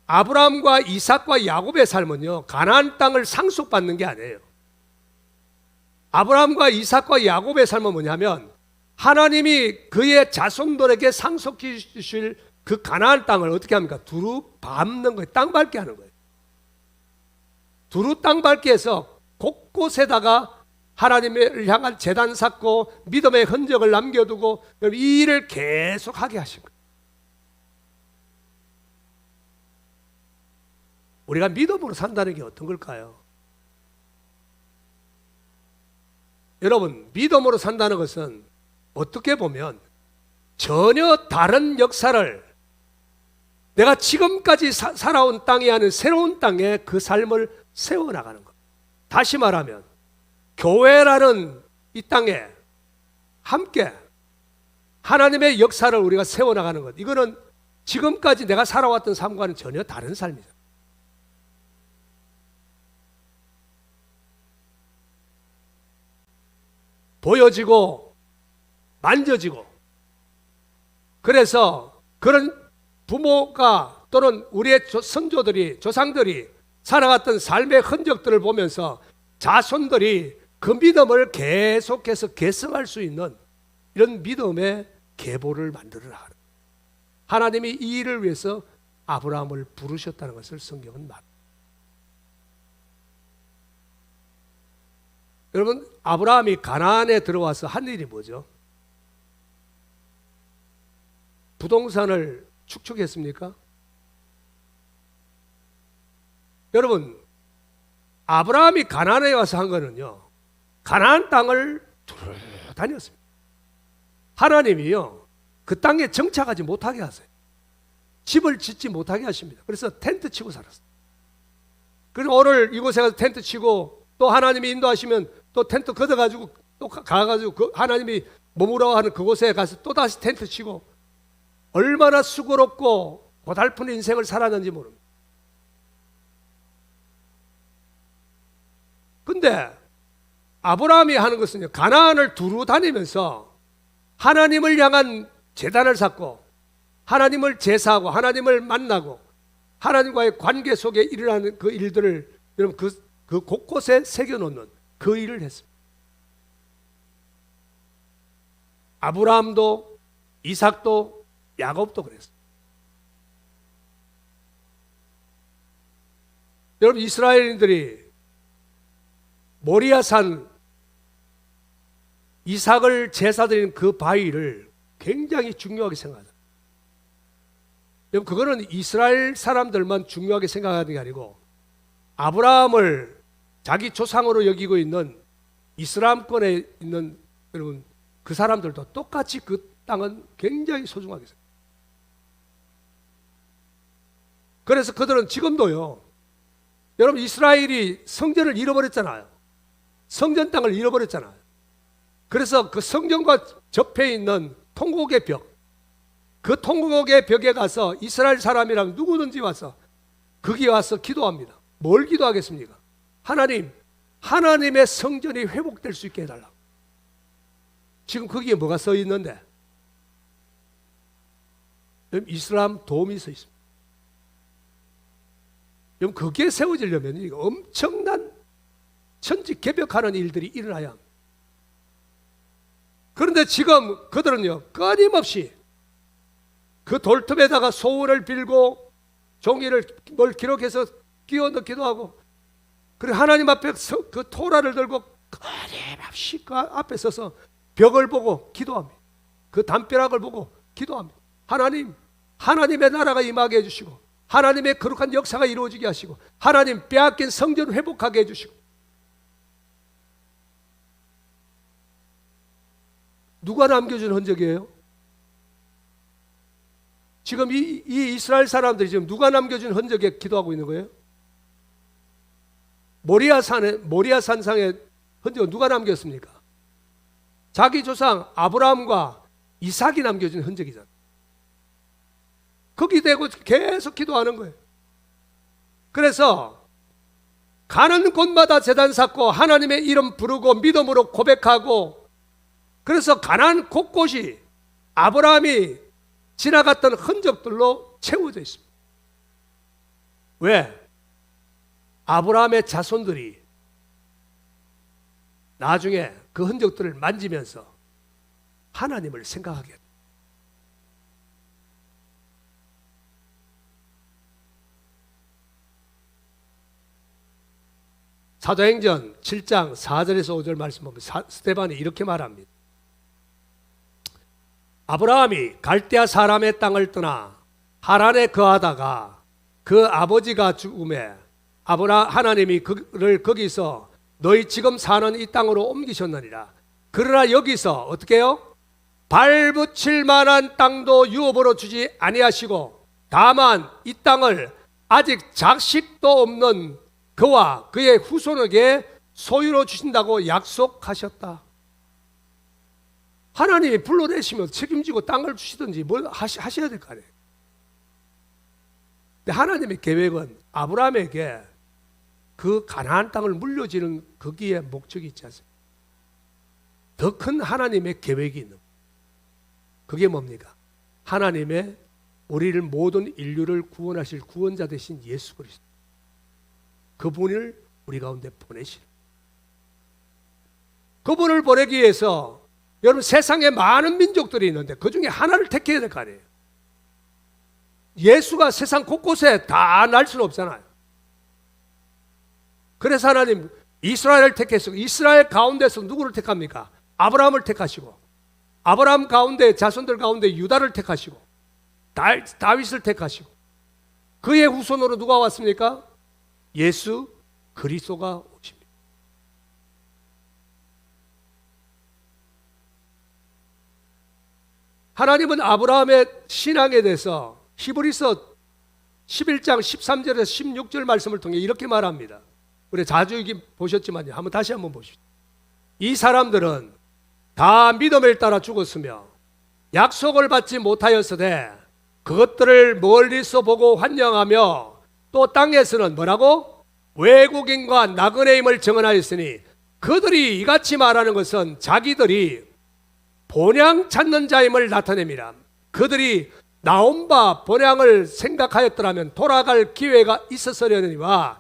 [SPEAKER 1] 아브라함과 이삭과 야곱의 삶은요, 가나안 땅을 상속받는 게 아니에요. 아브라함과 이삭과 야곱의 삶은 뭐냐면 하나님이 그의 자손들에게 상속해 주실 그 가나안 땅을 어떻게 합니까? 두루 밟는 거예요. 땅 밟게 하는 거예요. 두루 땅 밟게 해서 곳곳에다가 하나님을 향한 제단 쌓고 믿음의 흔적을 남겨두고 이 일을 계속하게 하신 거예요. 우리가 믿음으로 산다는 게 어떤 걸까요? 여러분, 믿음으로 산다는 것은 어떻게 보면 전혀 다른 역사를 내가 지금까지 살아온 땅이 아닌 새로운 땅에 그 삶을 세워나가는 것. 다시 말하면 교회라는 이 땅에 함께 하나님의 역사를 우리가 세워나가는 것. 이거는 지금까지 내가 살아왔던 삶과는 전혀 다른 삶이죠. 보여지고 만져지고, 그래서 그런 부모가 또는 우리의 선조들이, 조상들이 살아갔던 삶의 흔적들을 보면서 자손들이 그 믿음을 계속해서 계승할 수 있는 이런 믿음의 계보를 만들어 나가는, 하나님이 이 일을 위해서 아브라함을 부르셨다는 것을 성경은 말합니다. 여러분, 아브라함이 가나안에 들어와서 한 일이 뭐죠? 부동산을 축축했습니까? 여러분, 아브라함이 가나안에 와서 한 거는요, 가나안 땅을 두루 다녔습니다. 하나님이요, 그 땅에 정착하지 못하게 하세요. 집을 짓지 못하게 하십니다. 그래서 텐트 치고 살았어요. 그래서 오늘 이곳에 가서 텐트 치고 또 하나님이 인도하시면 또 텐트 걷어가지고 또 가가지고 그 하나님이 머무러 하는 그곳에 가서 또 다시 텐트 치고, 얼마나 수고롭고 고달픈 인생을 살았는지 모릅니다. 근데 아브라함이 하는 것은요, 가나안을 두루 다니면서 하나님을 향한 제단을 쌓고 하나님을 제사하고 하나님을 만나고 하나님과의 관계 속에 일어나는 그 일들을 여러분 그 곳곳에 새겨놓는 그 일을 했습니다. 아브라함도 이삭도 야곱도 그랬어요. 여러분, 이스라엘인들이 모리아산 이삭을 제사드리는 그 바위를 굉장히 중요하게 생각하죠. 여러분, 그거는 이스라엘 사람들만 중요하게 생각하는 게 아니고 아브라함을 자기 조상으로 여기고 있는 이슬람권에 있는 여러분 그 사람들도 똑같이 그 땅은 굉장히 소중하게 생각해요. 그래서 그들은 지금도요, 여러분, 이스라엘이 성전을 잃어버렸잖아요. 성전 땅을 잃어버렸잖아요. 그래서 그 성전과 접해 있는 통곡의 벽, 그 통곡의 벽에 가서 이스라엘 사람이랑 누구든지 와서 거기 와서 기도합니다. 뭘 기도하겠습니까? 하나님, 하나님의 성전이 회복될 수 있게 해달라고. 지금 거기에 뭐가 써 있는데? 이슬람 도움이 써 있습니다. 그럼 거기에 세워지려면 엄청난 천지 개벽하는 일들이 일어나야 합니다. 그런데 지금 그들은요, 끊임없이 그 돌틈에다가 소원을 빌고 종이를 뭘 기록해서 끼워 넣기도 하고, 그리고 하나님 앞에 그 토라를 들고 끊임없이 그 앞에 서서 벽을 보고 기도합니다. 그 담벼락을 보고 기도합니다. 하나님, 하나님의 나라가 임하게 해주시고 하나님의 거룩한 역사가 이루어지게 하시고 하나님 빼앗긴 성전 회복하게 해주시고. 누가 남겨준 흔적이에요? 지금 이 이스라엘 사람들이 지금 누가 남겨준 흔적에 기도하고 있는 거예요? 모리아산상의 흔적은 누가 남겼습니까? 자기 조상 아브라함과 이삭이 남겨준 흔적이잖아요. 거기 대고 계속 기도하는 거예요. 그래서 가는 곳마다 제단 쌓고 하나님의 이름 부르고 믿음으로 고백하고, 그래서 가나안 곳곳이 아브라함이 지나갔던 흔적들로 채워져 있습니다. 왜? 아브라함의 자손들이 나중에 그 흔적들을 만지면서 하나님을 생각하게 합니다. 사도행전 7장 4절에서 5절 말씀 보면 스데반이 이렇게 말합니다. 아브라함이 갈대아 사람의 땅을 떠나 하란에 거하다가 그 아버지가 죽음에 하나님이 그를 거기서 너희 지금 사는 이 땅으로 옮기셨느니라. 그러나 여기서 어떻게 해요? 발붙일 만한 땅도 유업으로 주지 아니하시고 다만 이 땅을 아직 작식도 없는 그와 그의 후손에게 소유로 주신다고 약속하셨다. 하나님이 불러내시면 책임지고 땅을 주시든지 뭘 하셔야 될 거 아니에요. 근데 하나님의 계획은 아브라함에게 그 가나안 땅을 물려주는 거기에 목적이 있지 않습니까? 더 큰 하나님의 계획이 있는 거예요. 그게 뭡니까? 하나님의 우리를 모든 인류를 구원하실 구원자 되신 예수 그리스도, 그분을 우리 가운데 보내시는, 그분을 보내기 위해서 여러분 세상에 많은 민족들이 있는데 그 중에 하나를 택해야 될 거 아니에요. 예수가 세상 곳곳에 다 날 수는 없잖아요. 그래서 하나님 이스라엘을 택했어. 이스라엘 가운데서 누구를 택합니까? 아브라함을 택하시고, 아브라함 가운데 자손들 가운데 유다를 택하시고, 다윗을 택하시고, 그의 후손으로 누가 왔습니까? 예수 그리스도가 오십니다. 하나님은 아브라함의 신앙에 대해서 히브리서 11장 13절에서 16절 말씀을 통해 이렇게 말합니다. 우리 자주 여기 보셨지만요, 다시 한번 보십시오. 이 사람들은 다 믿음을 따라 죽었으며 약속을 받지 못하였으되 그것들을 멀리서 보고 환영하며 또 땅에서는 뭐라고? 외국인과 나그네임을 증언하였으니 그들이 이같이 말하는 것은 자기들이 본향 찾는 자임을 나타냅니다. 그들이 나온 바 본향을 생각하였더라면 돌아갈 기회가 있었으려니와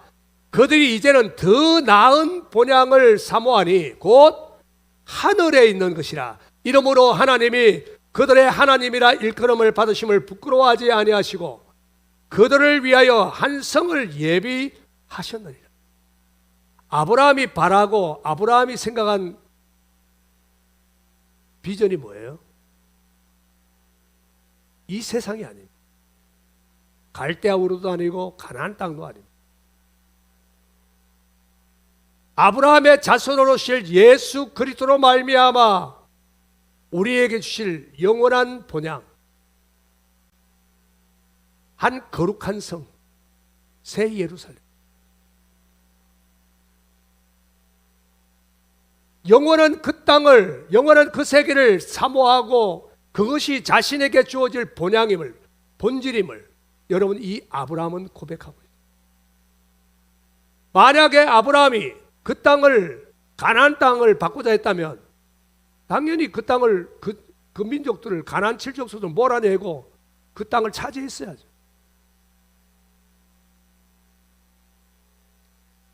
[SPEAKER 1] 그들이 이제는 더 나은 본향을 사모하니 곧 하늘에 있는 것이라. 이러므로 하나님이 그들의 하나님이라 일컬음을 받으심을 부끄러워하지 아니하시고 그들을 위하여 한 성을 예비하셨느니라. 아브라함이 바라고 아브라함이 생각한 비전이 뭐예요? 이 세상이 아닙니다. 갈대아 우르도 아니고 가나안 땅도 아닙니다. 아브라함의 자손으로 실 예수 그리스도로 말미암아 우리에게 주실 영원한 본향, 한 거룩한 성, 새 예루살렘. 영원한 그 땅을, 영원한 그 세계를 사모하고 그것이 자신에게 주어질 본향임을, 본질임을 여러분 이 아브라함은 고백하고 있습니다. 만약에 아브라함이 그 땅을, 가나안 땅을 바꾸자 했다면 당연히 그 땅을, 그 민족들을, 가나안 칠족속을 몰아내고 그 땅을 차지했어야죠.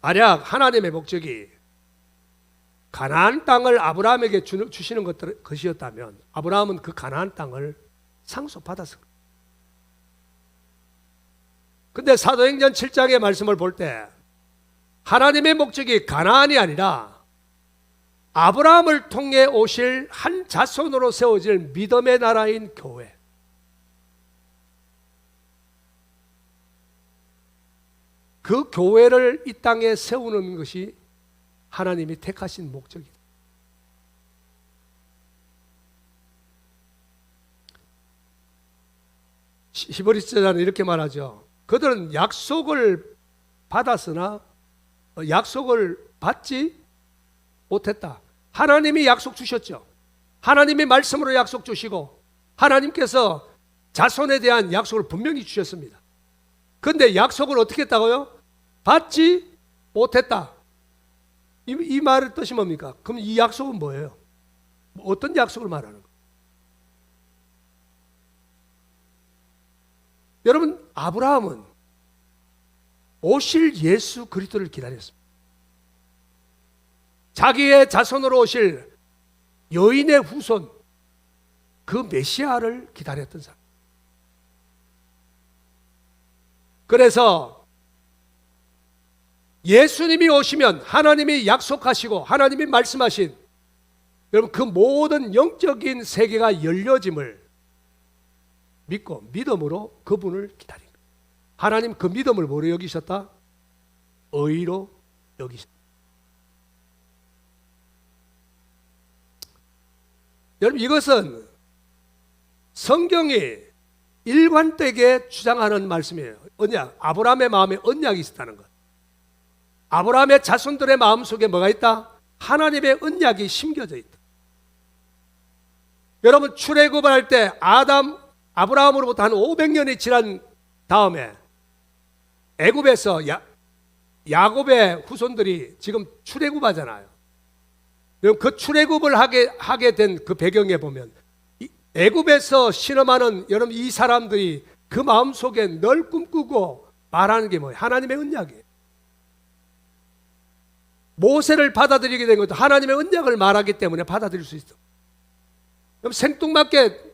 [SPEAKER 1] 만약 하나님의 목적이 가나안 땅을 아브라함에게 주시는 것이었다면 아브라함은 그 가나안 땅을 상속받았을 거예요. 근데 사도행전 7장의 말씀을 볼 때 하나님의 목적이 가나안이 아니라 아브라함을 통해 오실 한 자손으로 세워질 믿음의 나라인 교회, 그 교회를 이 땅에 세우는 것이 하나님이 택하신 목적이다. 히브리서는 이렇게 말하죠. 그들은 약속을 받았으나 약속을 받지 못했다. 하나님이 약속 주셨죠. 하나님이 말씀으로 약속 주시고 하나님께서 자손에 대한 약속을 분명히 주셨습니다. 그런데 약속을 어떻게 했다고요? 받지 못했다. 이 말의 뜻이 뭡니까? 그럼 이 약속은 뭐예요? 어떤 약속을 말하는 거예요? 여러분, 아브라함은 오실 예수 그리스도를 기다렸습니다. 자기의 자손으로 오실 여인의 후손, 그 메시아를 기다렸던 사람. 그래서 예수님이 오시면 하나님이 약속하시고 하나님이 말씀하신, 여러분, 그 모든 영적인 세계가 열려짐을 믿고 믿음으로 그분을 기다립니다. 하나님 그 믿음을 뭐로 여기셨다? 의로 여기셨다. 여러분, 이것은 성경이 일관되게 주장하는 말씀이에요. 언약, 아브라함의 마음에 언약이 있었다는 것. 아브라함의 자손들의 마음속에 뭐가 있다? 하나님의 언약이 심겨져 있다. 여러분, 출애굽을 할 때 아브라함으로부터 한 500년이 지난 다음에 애굽에서 야곱의 후손들이 지금 출애굽하잖아요. 그 출애굽을 하게 된 그 배경에 보면 애굽에서 신음하는 여러분 이 사람들이 그 마음속에 늘 꿈꾸고 말하는 게 뭐예요? 하나님의 언약이에요. 모세를 받아들이게 된 것도 하나님의 언약을 말하기 때문에 받아들일 수 있어. 그럼 생뚱맞게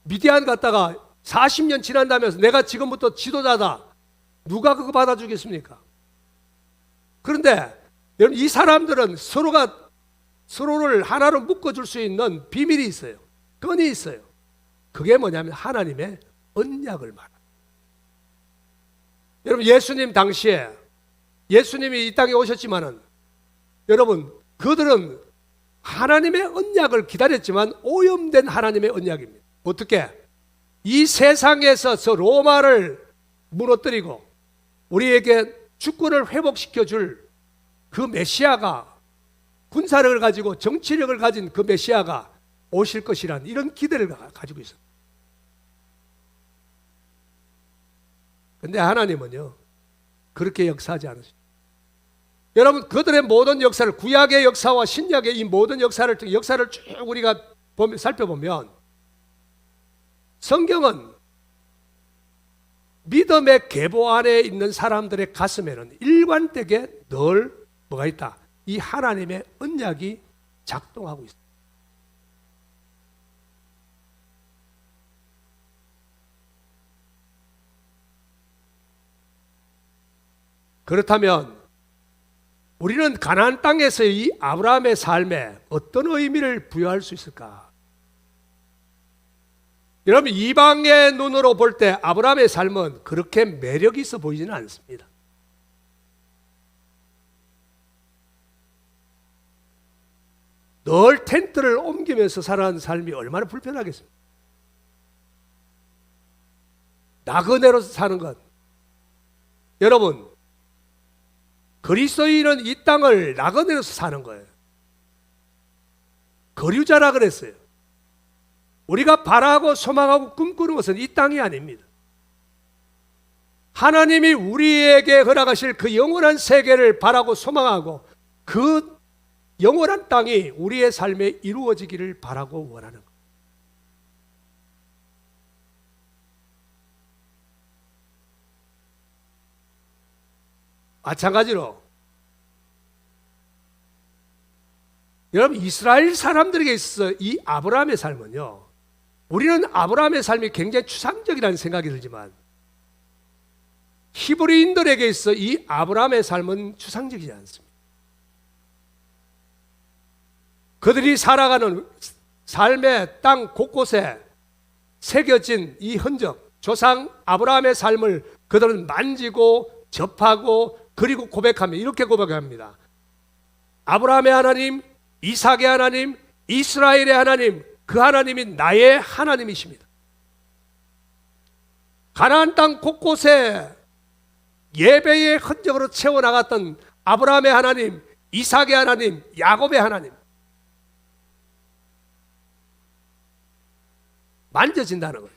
[SPEAKER 1] 미디안 갔다가 40년 지난다면서 내가 지금부터 지도자다. 누가 그거 받아주겠습니까? 그런데 여러분, 이 사람들은 서로를 하나로 묶어줄 수 있는 비밀이 있어요. 끈이 있어요. 그게 뭐냐면 하나님의 언약을 말합니다. 여러분, 예수님 당시에 예수님이 이 땅에 오셨지만은 여러분, 그들은 하나님의 언약을 기다렸지만 오염된 하나님의 언약입니다. 어떻게? 이 세상에서 저 로마를 무너뜨리고 우리에게 주권을 회복시켜 줄 그 메시아가, 군사력을 가지고 정치력을 가진 그 메시아가 오실 것이란 이런 기대를 가지고 있어요. 근데 하나님은요, 그렇게 역사하지 않으십니다. 여러분, 그들의 모든 역사를, 구약의 역사와 신약의 이 모든 역사를 쭉 우리가 살펴보면 성경은 믿음의 계보 안에 있는 사람들의 가슴에는 일관되게 늘 뭐가 있다? 이 하나님의 언약이 작동하고 있습니다. 그렇다면 우리는 가나안 땅에서의 이 아브라함의 삶에 어떤 의미를 부여할 수 있을까? 여러분, 이방의 눈으로 볼 때 아브라함의 삶은 그렇게 매력 있어 보이지는 않습니다. 늘 텐트를 옮기면서 살아가는 삶이 얼마나 불편하겠습니까? 나그네로서 사는 것. 여러분, 그리스도인은 이 땅을 나그네로서 사는 거예요. 거류자라 그랬어요. 우리가 바라고 소망하고 꿈꾸는 것은 이 땅이 아닙니다. 하나님이 우리에게 허락하실 그 영원한 세계를 바라고 소망하고 그 영원한 땅이 우리의 삶에 이루어지기를 바라고 원하는 것. 마찬가지로 여러분, 이스라엘 사람들에게 있어서 이 아브라함의 삶은요, 우리는 아브라함의 삶이 굉장히 추상적이라는 생각이 들지만 히브리인들에게 있어 이 아브라함의 삶은 추상적이지 않습니다. 그들이 살아가는 삶의 땅 곳곳에 새겨진 이 흔적, 조상 아브라함의 삶을 그들은 만지고 접하고 그리고 고백합니다. 이렇게 고백합니다. 아브라함의 하나님, 이삭의 하나님, 이스라엘의 하나님, 그 하나님이 나의 하나님이십니다. 가나안 땅 곳곳에 예배의 흔적으로 채워나갔던 아브라함의 하나님, 이삭의 하나님, 야곱의 하나님, 만져진다는 거예요.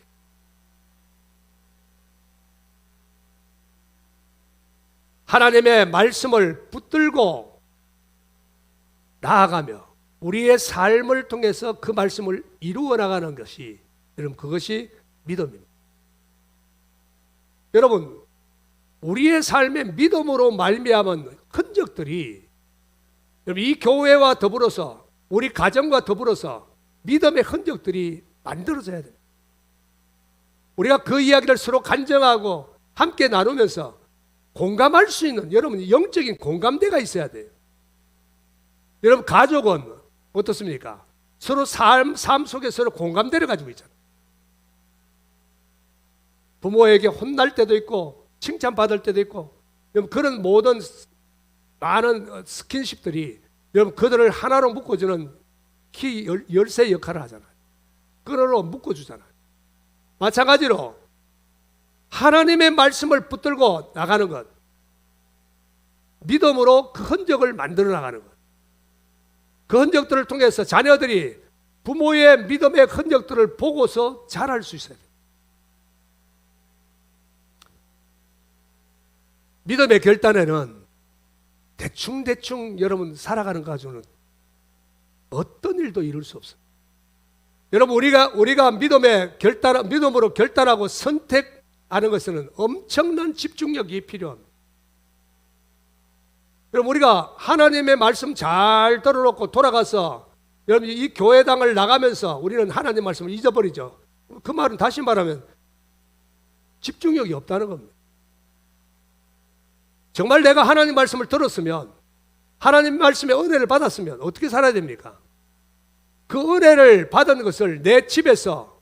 [SPEAKER 1] 하나님의 말씀을 붙들고 나아가며 우리의 삶을 통해서 그 말씀을 이루어 나가는 것이, 여러분, 그것이 믿음입니다. 여러분, 우리의 삶의 믿음으로 말미암은 흔적들이, 여러분, 이 교회와 더불어서 우리 가정과 더불어서 믿음의 흔적들이 만들어져야 됩니다. 우리가 그 이야기를 서로 간증하고 함께 나누면서 공감할 수 있는, 여러분, 영적인 공감대가 있어야 돼요. 여러분, 가족은 어떻습니까? 서로 삶 속에 서로 공감대를 가지고 있잖아요. 부모에게 혼날 때도 있고 칭찬받을 때도 있고, 여러분, 그런 모든 많은 스킨십들이 여러분 그들을 하나로 묶어주는 키 열쇠 역할을 하잖아요. 그걸로 묶어주잖아요. 마찬가지로 하나님의 말씀을 붙들고 나가는 것, 믿음으로 그 흔적을 만들어 나가는 것, 그 흔적들을 통해서 자녀들이 부모의 믿음의 흔적들을 보고서 자랄 수 있어야 돼요. 믿음의 결단에는 대충 여러분 살아가는 것 가지고는 어떤 일도 이룰 수 없어요. 여러분, 우리가 믿음으로 결단하고 선택하는 것은 엄청난 집중력이 필요합니다. 여러분, 우리가 하나님의 말씀 잘 들어놓고 돌아가서 여러분 이 교회당을 나가면서 우리는 하나님 말씀을 잊어버리죠. 그 말은 다시 말하면 집중력이 없다는 겁니다. 정말 내가 하나님 말씀을 들었으면, 하나님 말씀의 은혜를 받았으면 어떻게 살아야 됩니까? 그 은혜를 받은 것을 내 집에서,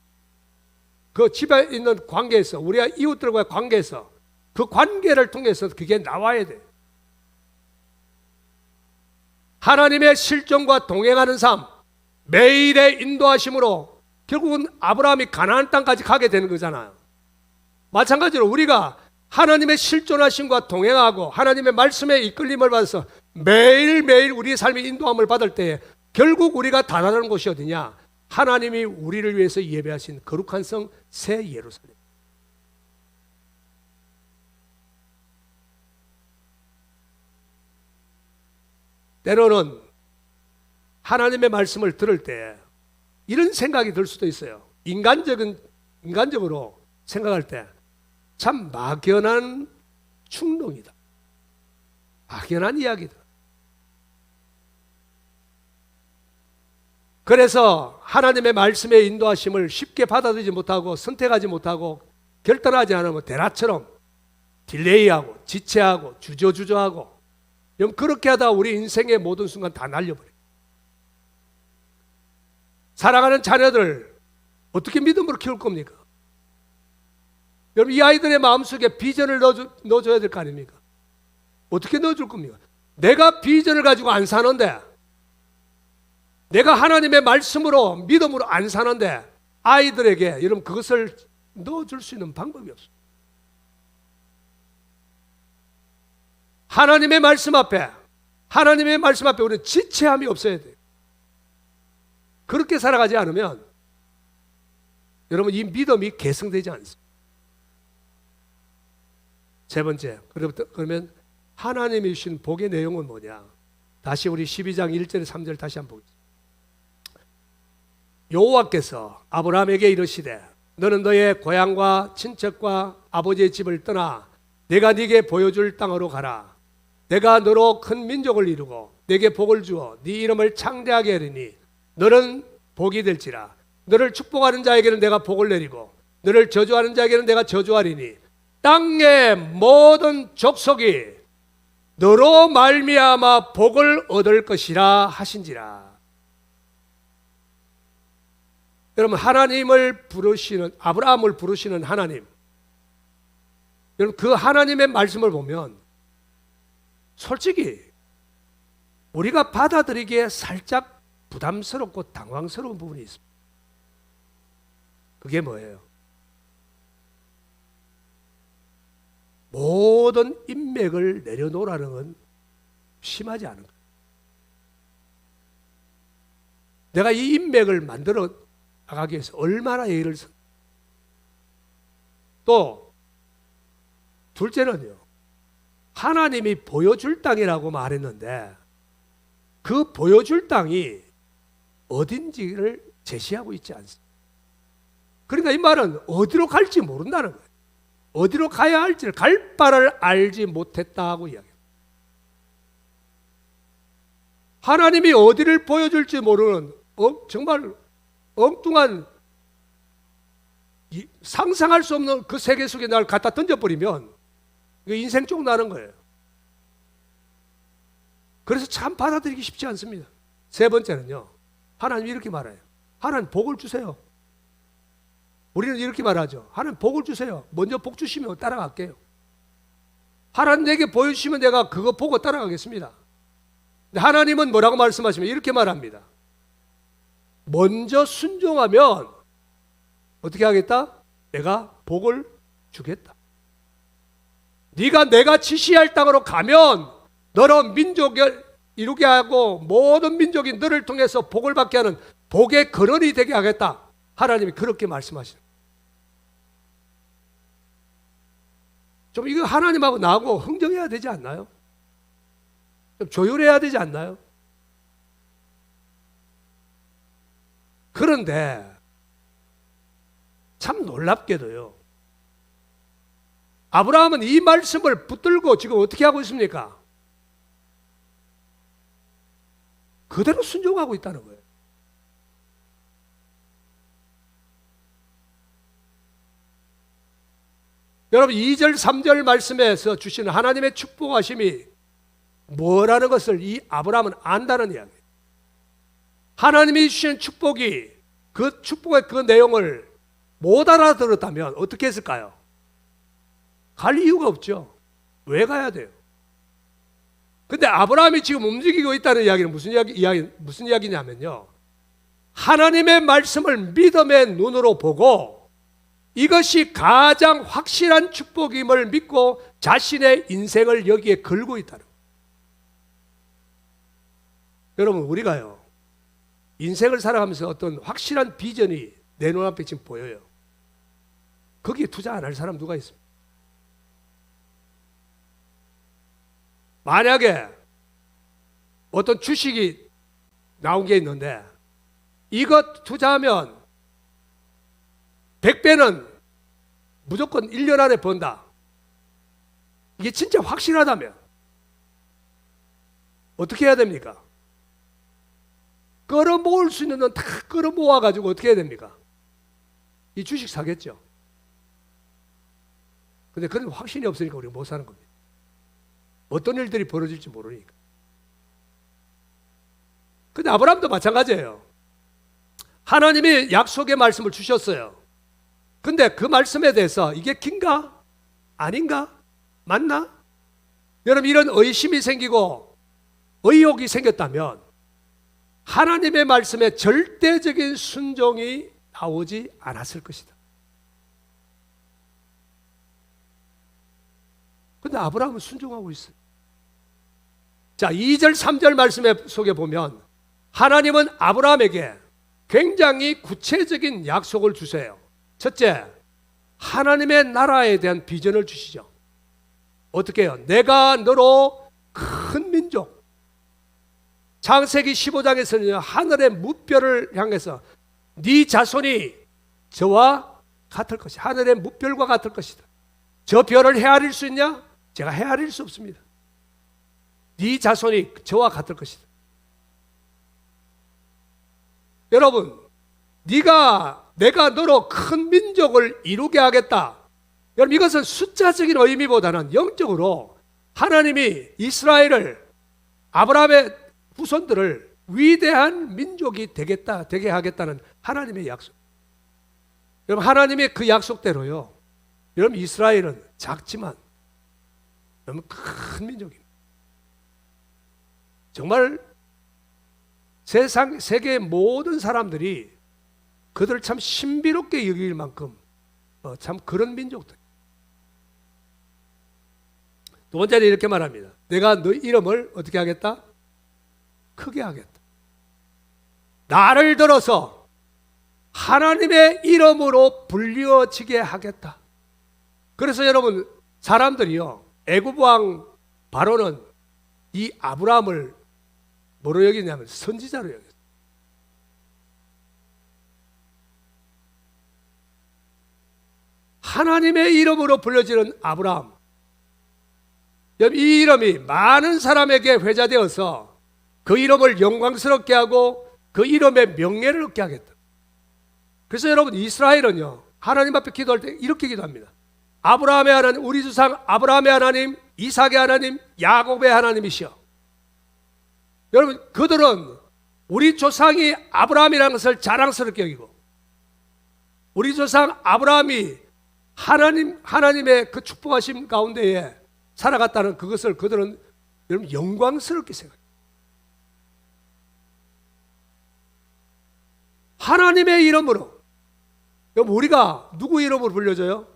[SPEAKER 1] 그 집에 있는 관계에서, 우리가 이웃들과의 관계에서, 그 관계를 통해서 그게 나와야 돼요. 하나님의 실정과 동행하는 삶, 매일의 인도하심으로 결국은 아브라함이 가나안 땅까지 가게 되는 거잖아요. 마찬가지로 우리가 하나님의 실존하심과 동행하고 하나님의 말씀에 이끌림을 받아서 매일매일 우리의 삶의 인도함을 받을 때 결국 우리가 다다르는 곳이 어디냐? 하나님이 우리를 위해서 예배하신 거룩한 성 새 예루살렘. 때로는 하나님의 말씀을 들을 때 이런 생각이 들 수도 있어요. 인간적으로 생각할 때 참 막연한 충동이다. 막연한 이야기다. 그래서 하나님의 말씀의 인도하심을 쉽게 받아들이지 못하고 선택하지 못하고 결단하지 않으면 대낮처럼 딜레이하고 지체하고 주저주저하고, 그렇게 하다 우리 인생의 모든 순간 다 날려버려요. 살아가는 자녀들 어떻게 믿음으로 키울 겁니까? 여러분, 이 아이들의 마음속에 비전을 넣어줘야 될 거 아닙니까? 어떻게 넣어줄 겁니까? 내가 비전을 가지고 안 사는데, 내가 하나님의 말씀으로 믿음으로 안 사는데 아이들에게 여러분 그것을 넣어줄 수 있는 방법이 없어요. 하나님의 말씀 앞에 우리는 지체함이 없어야 돼요. 그렇게 살아가지 않으면 여러분 이 믿음이 계승되지 않습니다. 세 번째, 그러면 하나님이 주신 복의 내용은 뭐냐? 다시 우리 12장 1절 3절 다시 한번 보겠습니다. 여호와께서 아브라함에게 이르시되 너는 너의 고향과 친척과 아버지의 집을 떠나 내가 네게 보여줄 땅으로 가라. 내가 너로 큰 민족을 이루고 네게 복을 주어 네 이름을 창대하게 하리니 너는 복이 될지라. 너를 축복하는 자에게는 내가 복을 내리고 너를 저주하는 자에게는 내가 저주하리니 땅의 모든 족속이 너로 말미암아 복을 얻을 것이라 하신지라. 여러분, 하나님을 부르시는, 아브라함을 부르시는 하나님, 여러분 그 하나님의 말씀을 보면 솔직히 우리가 받아들이기에 살짝 부담스럽고 당황스러운 부분이 있습니다. 그게 뭐예요? 모든 인맥을 내려놓으라는 건 심하지 않은 거예요. 내가 이 인맥을 만들어 나가기 위해서 얼마나 예의를 써. 또 둘째는요, 하나님이 보여줄 땅이라고 말했는데 그 보여줄 땅이 어딘지를 제시하고 있지 않습니다. 그러니까 이 말은 어디로 갈지 모른다는 거예요. 어디로 가야 할지를 갈 바를 알지 못했다고 이야기합니다. 하나님이 어디를 보여줄지 모르는 정말 엉뚱한 상상할 수 없는 그 세계 속에 날 갖다 던져버리면 인생 쪽 나는 거예요. 그래서 참 받아들이기 쉽지 않습니다. 세 번째는요, 하나님이 이렇게 말해요. 하나님 복을 주세요. 우리는 이렇게 말하죠. 하나님 복을 주세요. 먼저 복 주시면 따라갈게요. 하나님 내게 보여주시면 내가 그거 보고 따라가겠습니다. 근데 하나님은 뭐라고 말씀하시면 이렇게 말합니다. 먼저 순종하면 어떻게 하겠다? 내가 복을 주겠다. 네가 내가 지시할 땅으로 가면 너로 민족을 이루게 하고 모든 민족이 너를 통해서 복을 받게 하는 복의 근원이 되게 하겠다. 하나님이 그렇게 말씀하시는. 좀 이거 하나님하고 나하고 흥정해야 되지 않나요? 좀 조율해야 되지 않나요? 그런데 참 놀랍게도요, 아브라함은 이 말씀을 붙들고 지금 어떻게 하고 있습니까? 그대로 순종하고 있다는 거예요. 여러분 2절 3절 말씀에서 주시는 하나님의 축복하심이 뭐라는 것을 이 아브라함은 안다는 이야기예요. 하나님이 주시는 축복이 그 축복의 그 내용을 못 알아들었다면 어떻게 했을까요? 갈 이유가 없죠. 왜 가야 돼요? 근데 아브라함이 지금 움직이고 있다는 이야기는 무슨 이야기냐면요, 하나님의 말씀을 믿음의 눈으로 보고 이것이 가장 확실한 축복임을 믿고 자신의 인생을 여기에 걸고 있다는 거예요. 여러분 우리가요, 인생을 살아가면서 어떤 확실한 비전이 내 눈앞에 지금 보여요. 거기에 투자 안 할 사람 누가 있습니까? 만약에 어떤 주식이 나온 게 있는데 이거 투자하면 100배는 무조건 1년 안에 번다. 이게 진짜 확실하다면 어떻게 해야 됩니까? 끌어모을 수 있는 건 다 끌어모아가지고 어떻게 해야 됩니까? 이 주식 사겠죠. 근데 그런 확신이 없으니까 우리가 못 사는 겁니다. 어떤 일들이 벌어질지 모르니까. 근데 아브라함도 마찬가지예요. 하나님이 약속의 말씀을 주셨어요. 근데 그 말씀에 대해서 이게 긴가? 아닌가? 맞나? 여러분 이런 의심이 생기고 의혹이 생겼다면 하나님의 말씀에 절대적인 순종이 나오지 않았을 것이다. 근데 아브라함은 순종하고 있어요. 자, 2절 3절 말씀에 속에 보면 하나님은 아브라함에게 굉장히 구체적인 약속을 주세요. 첫째, 하나님의 나라에 대한 비전을 주시죠. 어떻게 해요? 내가 너로 큰 민족. 창세기 15장에서는 하늘의 무별을 향해서 네 자손이 저와 같을 것이다. 하늘의 무별과 같을 것이다. 저 별을 헤아릴 수 있냐? 제가 헤아릴 수 없습니다. 네 자손이 저와 같을 것이다. 여러분, 내가 너로 큰 민족을 이루게 하겠다. 여러분 이것은 숫자적인 의미보다는 영적으로 하나님이 이스라엘을, 아브라함의 후손들을 위대한 민족이 되게 하겠다는 하나님의 약속. 여러분 하나님의 그 약속대로요, 여러분 이스라엘은 작지만 너무 큰 민족입니다. 정말 세계의 모든 사람들이 그들을 참 신비롭게 여길 만큼 참 그런 민족들. 두 번째는 이렇게 말합니다. 내가 너 이름을 어떻게 하겠다? 크게 하겠다. 나를 들어서 하나님의 이름으로 불리어지게 하겠다. 그래서 여러분 사람들이요, 애굽 왕 바로는 이 아브라함을 뭐로 여기냐면 선지자로 여겼어요. 하나님의 이름으로 불려지는 아브라함, 이 이름이 많은 사람에게 회자되어서 그 이름을 영광스럽게 하고 그 이름의 명예를 얻게 하겠다. 그래서 여러분, 이스라엘은요, 하나님 앞에 기도할 때 이렇게 기도합니다. 아브라함의 하나님, 우리 조상 아브라함의 하나님, 이삭의 하나님, 야곱의 하나님이시여. 여러분, 그들은 우리 조상이 아브라함이라는 것을 자랑스럽게 여기고, 우리 조상 아브라함이 하나님의 그 축복하심 가운데에 살아갔다는 그것을 그들은 여러분 영광스럽게 생각해요. 하나님의 이름으로. 여러분, 우리가 누구 이름으로 불려져요?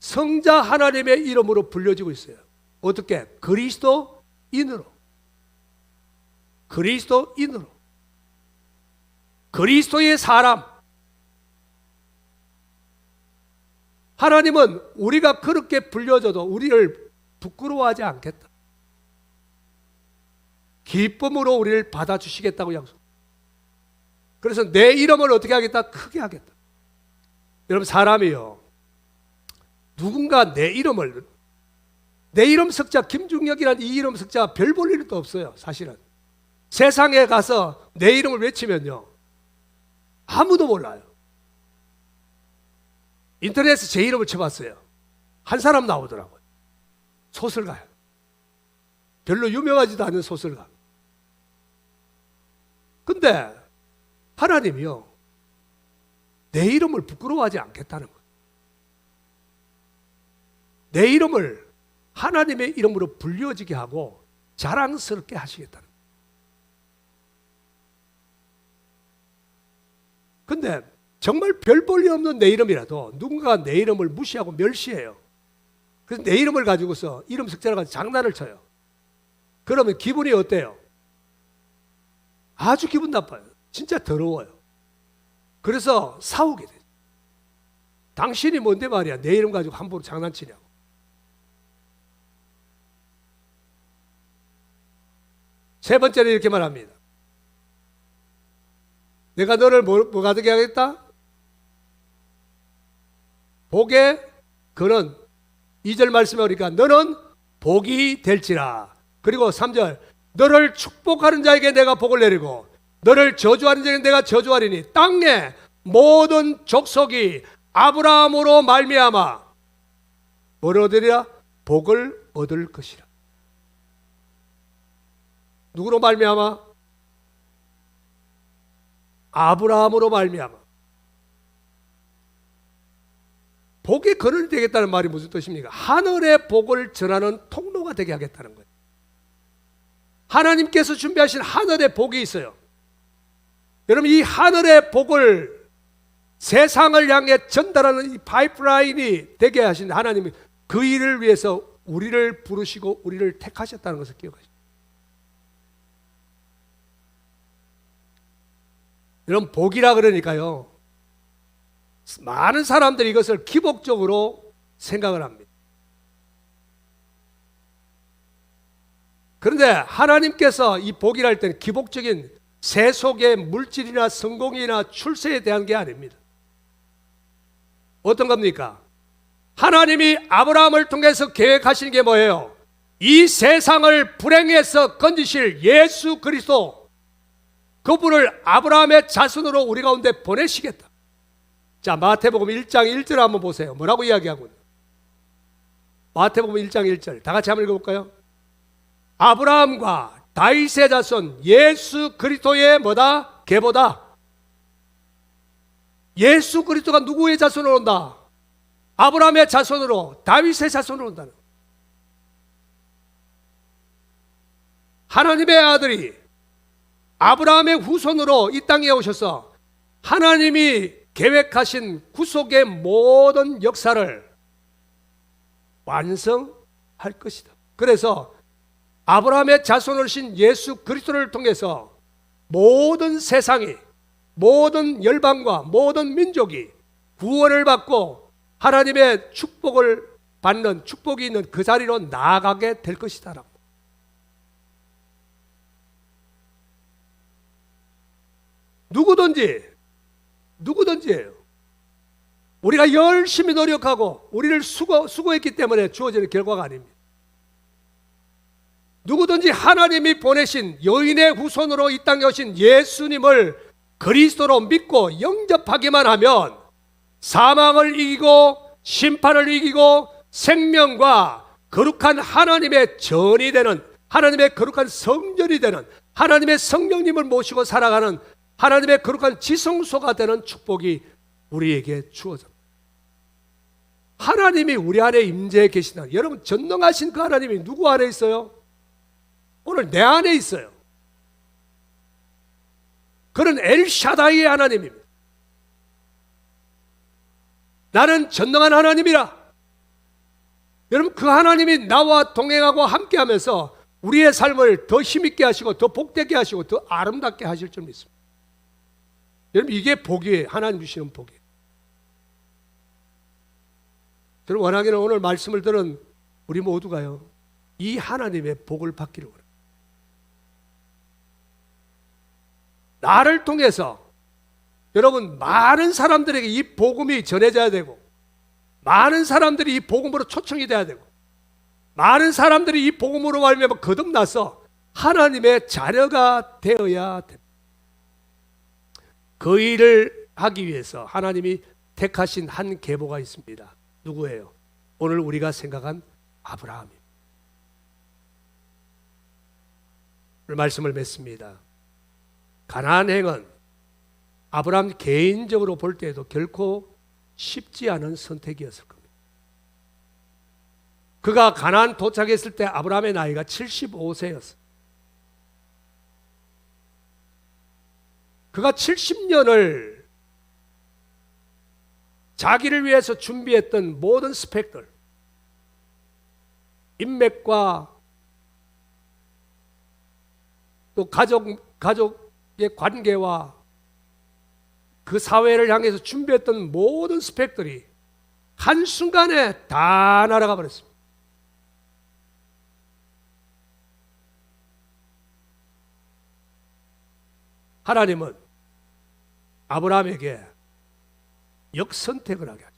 [SPEAKER 1] 성자 하나님의 이름으로 불려지고 있어요. 어떻게? 그리스도인으로. 그리스도인으로. 그리스도의 사람. 하나님은 우리가 그렇게 불려져도 우리를 부끄러워하지 않겠다. 기쁨으로 우리를 받아주시겠다고 약속. 그래서 내 이름을 어떻게 하겠다? 크게 하겠다. 여러분, 사람이요, 누군가 내 이름 석자 김중혁이라는 이 이름 석자가 별 볼 일도 없어요. 사실은 세상에 가서 내 이름을 외치면요, 아무도 몰라요. 인터넷에 제 이름을 쳐봤어요. 한 사람 나오더라고요. 소설가요. 별로 유명하지도 않은 소설가. 근데 하나님이요, 내 이름을 부끄러워하지 않겠다는 거예요. 내 이름을 하나님의 이름으로 불려지게 하고 자랑스럽게 하시겠다는 거예요. 근데 정말 별 볼 일 없는 내 이름이라도 누군가가 내 이름을 무시하고 멸시해요. 그래서 내 이름을 가지고서 이름 석자를 가지고 장난을 쳐요. 그러면 기분이 어때요? 아주 기분 나빠요. 진짜 더러워요. 그래서 싸우게 돼요. 당신이 뭔데 말이야, 내 이름 가지고 함부로 장난치냐고. 세 번째는 이렇게 말합니다. 내가 너를 뭐 가득히 하겠다? 복에 그는 2절 말씀에 오니까 너는 복이 될지라. 그리고 3절, 너를 축복하는 자에게 내가 복을 내리고 너를 저주하는 자에게 내가 저주하리니 땅의 모든 족속이 아브라함으로 말미암아 뭘 얻으리라? 복을 얻을 것이라. 누구로 말미암아? 아브라함으로 말미암아. 복의 근원이 되겠다는 말이 무슨 뜻입니까? 하늘의 복을 전하는 통로가 되게 하겠다는 거예요. 하나님께서 준비하신 하늘의 복이 있어요. 여러분, 이 하늘의 복을 세상을 향해 전달하는 이 파이프라인이 되게 하신 하나님이 그 일을 위해서 우리를 부르시고 우리를 택하셨다는 것을 기억하십시오. 여러분, 복이라 그러니까요, 많은 사람들이 이것을 기복적으로 생각을 합니다. 그런데 하나님께서 이 복이라 할 때는 기복적인 세속의 물질이나 성공이나 출세에 대한 게 아닙니다. 어떤 겁니까? 하나님이 아브라함을 통해서 계획하신 게 뭐예요? 이 세상을 불행에서 건지실 예수 그리스도, 그분을 아브라함의 자손으로 우리 가운데 보내시겠다. 자, 마태복음 1장 1절 한번 보세요. 뭐라고 이야기하고 있나요? 마태복음 1장 1절 다 같이 한번 읽어볼까요? 아브라함과 다윗의 자손 예수 그리스도의 뭐다? 계보다. 예수 그리스도가 누구의 자손으로 온다? 아브라함의 자손으로, 다윗의 자손으로 온다는. 하나님의 아들이 아브라함의 후손으로 이 땅에 오셔서 하나님이 계획하신 구속의 모든 역사를 완성할 것이다. 그래서 아브라함의 자손으로신 예수 그리스도를 통해서 모든 세상이, 모든 열방과 모든 민족이 구원을 받고 하나님의 축복을 받는 축복이 있는 그 자리로 나아가게 될 것이다라고. 누구든지예요. 우리가 열심히 노력하고 우리를 수고했기 때문에 주어지는 결과가 아닙니다. 누구든지 하나님이 보내신 여인의 후손으로 이 땅에 오신 예수님을 그리스도로 믿고 영접하기만 하면 사망을 이기고 심판을 이기고 생명과 거룩한 하나님의 전이 되는, 하나님의 거룩한 성전이 되는, 하나님의 성령님을 모시고 살아가는 하나님의 거룩한 지성소가 되는 축복이 우리에게 주어집니다. 하나님이 우리 안에 임재해 계시다. 여러분, 전능하신 그 하나님이 누구 안에 있어요? 오늘 내 안에 있어요. 그런 엘샤다이의 하나님입니다. 나는 전능한 하나님이라. 여러분, 그 하나님이 나와 동행하고 함께하면서 우리의 삶을 더 힘있게 하시고 더 복되게 하시고 더 아름답게 하실 줄 믿습니다. 여러분, 이게 복이에요. 하나님 주시는 복이에요. 저는 원하기는 오늘 말씀을 들은 우리 모두가요, 이 하나님의 복을 받기를 원합니다. 나를 통해서 여러분, 많은 사람들에게 이 복음이 전해져야 되고, 많은 사람들이 이 복음으로 초청이 돼야 되고, 많은 사람들이 이 복음으로 말미암아 거듭나서 하나님의 자녀가 되어야 됩니다. 그 일을 하기 위해서 하나님이 택하신 한 계보가 있습니다. 누구예요? 오늘 우리가 생각한 아브라함입니다. 오늘 말씀을 맺습니다. 가나안 행은 아브라함 개인적으로 볼 때에도 결코 쉽지 않은 선택이었을 겁니다. 그가 가나안 도착했을 때 아브라함의 나이가 75세였어요. 그가 70년을 자기를 위해서 준비했던 모든 스펙들, 인맥과 또 가족의 관계와 그 사회를 향해서 준비했던 모든 스펙들이 한순간에 다 날아가 버렸습니다. 하나님은 아브라함에게 역선택을 하게 하죠.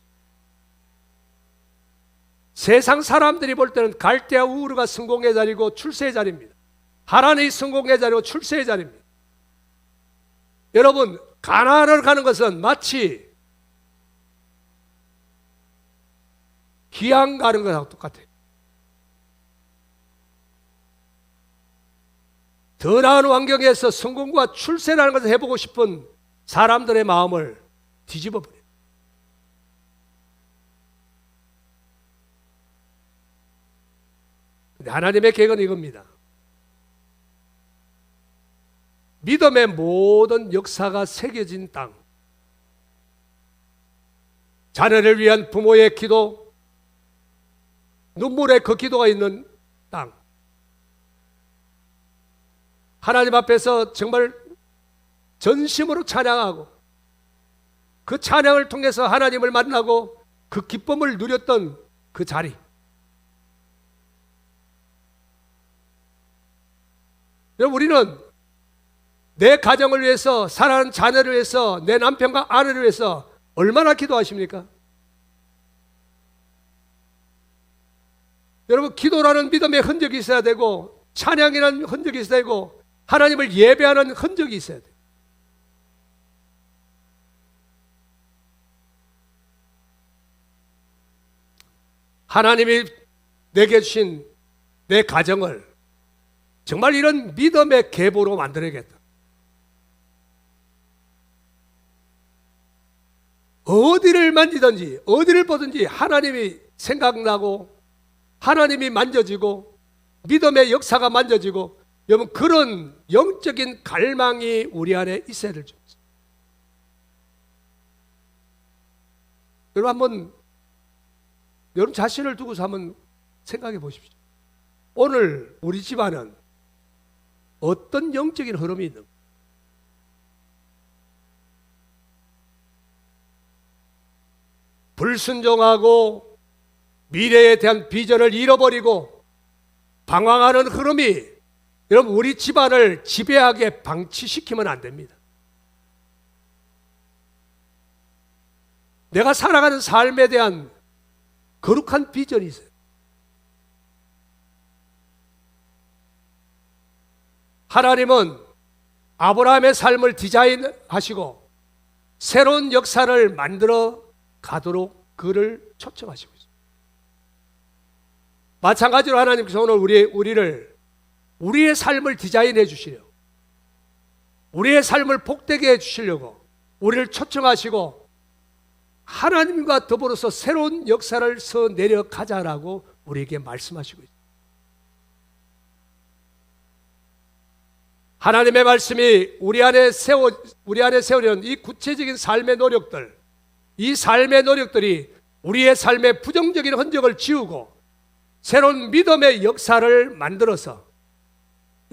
[SPEAKER 1] 세상 사람들이 볼 때는 갈대아 우르가 성공의 자리고 출세의 자리입니다. 하란이 성공의 자리고 출세의 자리입니다. 여러분, 가나안을 가는 것은 마치 기양 가는 것하고 똑같아요. 더 나은 환경에서 성공과 출세라는 것을 해보고 싶은 사람들의 마음을 뒤집어 버려요. 근데 하나님의 계획은 이겁니다. 믿음의 모든 역사가 새겨진 땅, 자녀를 위한 부모의 기도, 눈물의 그 기도가 있는 땅, 하나님 앞에서 정말 전심으로 찬양하고 그 찬양을 통해서 하나님을 만나고 그 기쁨을 누렸던 그 자리, 여러분, 우리는 내 가정을 위해서, 사랑하는 자녀를 위해서, 내 남편과 아내를 위해서 얼마나 기도하십니까? 여러분, 기도라는 믿음의 흔적이 있어야 되고, 찬양이라는 흔적이 있어야 되고, 하나님을 예배하는 흔적이 있어야 돼요. 하나님이 내게 주신 내 가정을 정말 이런 믿음의 계보로 만들어야겠다. 어디를 만지든지 어디를 보든지 하나님이 생각나고 하나님이 만져지고 믿음의 역사가 만져지고, 여러분, 그런 영적인 갈망이 우리 안에 있어야 될 줄 믿습니다. 여러분, 한번 여러분 자신을 두고서 한번 생각해 보십시오. 오늘 우리 집안은 어떤 영적인 흐름이 있는가? 불순종하고 미래에 대한 비전을 잃어버리고 방황하는 흐름이 여러분 우리 집안을 지배하게 방치시키면 안 됩니다. 내가 살아가는 삶에 대한 거룩한 비전이 있어요. 하나님은 아브라함의 삶을 디자인하시고 새로운 역사를 만들어 가도록 그를 초청하시고 있습니다. 마찬가지로 하나님께서 오늘 우리를 우리의 삶을 디자인해 주시려고, 우리의 삶을 복되게 해 주시려고 우리를 초청하시고 하나님과 더불어서 새로운 역사를 서 내려가자라고 우리에게 말씀하시고 있습니다. 하나님의 말씀이 우리 안에 세우려는 이 구체적인 삶의 노력들, 이 삶의 노력들이 우리의 삶의 부정적인 흔적을 지우고 새로운 믿음의 역사를 만들어서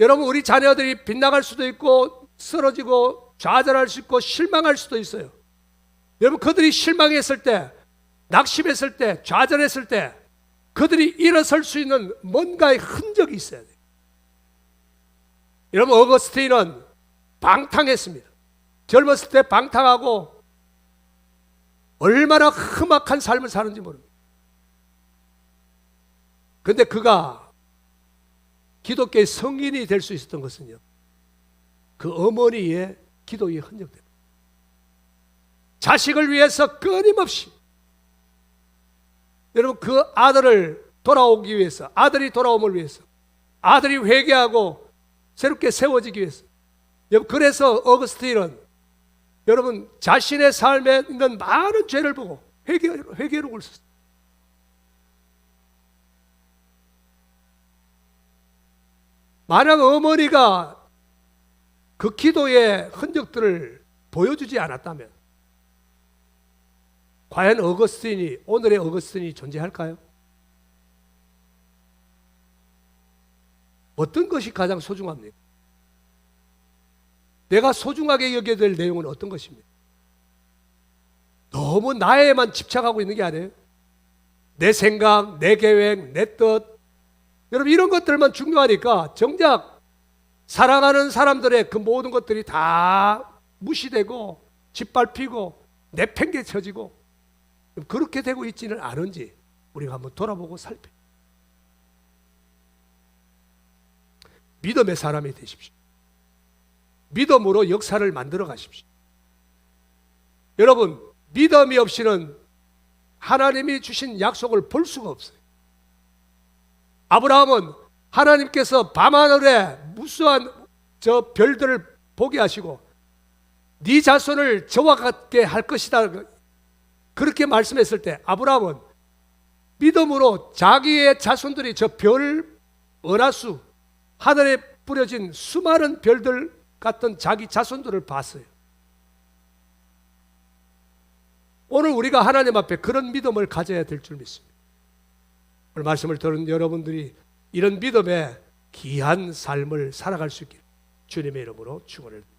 [SPEAKER 1] 여러분 우리 자녀들이 빗나갈 수도 있고 쓰러지고 좌절할 수 있고 실망할 수도 있어요. 여러분 그들이 실망했을 때, 낙심했을 때, 좌절했을 때 그들이 일어설 수 있는 뭔가의 흔적이 있어야 돼요. 여러분 어거스틴은 방탕했습니다. 젊었을 때 방탕하고 얼마나 험악한 삶을 사는지 모릅니다. 그런데 그가 기독교의 성인이 될 수 있었던 것은요, 그 어머니의 기도의 흔적입니다. 자식을 위해서 끊임없이 여러분 그 아들을 돌아오기 위해서, 아들이 돌아옴을 위해서, 아들이 회개하고 새롭게 세워지기 위해서. 그래서 어거스틴은 여러분 자신의 삶에 있는 많은 죄를 보고 회개록을 썼어요. 만약 어머니가 그 기도의 흔적들을 보여주지 않았다면 과연 오늘의 어거스틴이 존재할까요? 어떤 것이 가장 소중합니까? 내가 소중하게 여겨야 될 내용은 어떤 것입니까? 너무 나에만 집착하고 있는 게 아니에요. 내 생각, 내 계획, 내 뜻. 여러분 이런 것들만 중요하니까 정작 살아가는 사람들의 그 모든 것들이 다 무시되고 짓밟히고 내팽개쳐지고 그렇게 되고 있지는 않은지 우리가 한번 돌아보고 살펴요. 믿음의 사람이 되십시오. 믿음으로 역사를 만들어 가십시오. 여러분 믿음이 없이는 하나님이 주신 약속을 볼 수가 없어요. 아브라함은 하나님께서 밤하늘에 무수한 저 별들을 보게 하시고 네 자손을 저와 같게 할 것이다 그렇게 말씀했을 때 아브라함은 믿음으로 자기의 자손들이 저 별 은하수 하늘에 뿌려진 수많은 별들 같은 자기 자손들을 봤어요. 오늘 우리가 하나님 앞에 그런 믿음을 가져야 될 줄 믿습니다. 오늘 말씀을 들은 여러분들이 이런 믿음의 귀한 삶을 살아갈 수 있기를 주님의 이름으로 축원을 드립니다.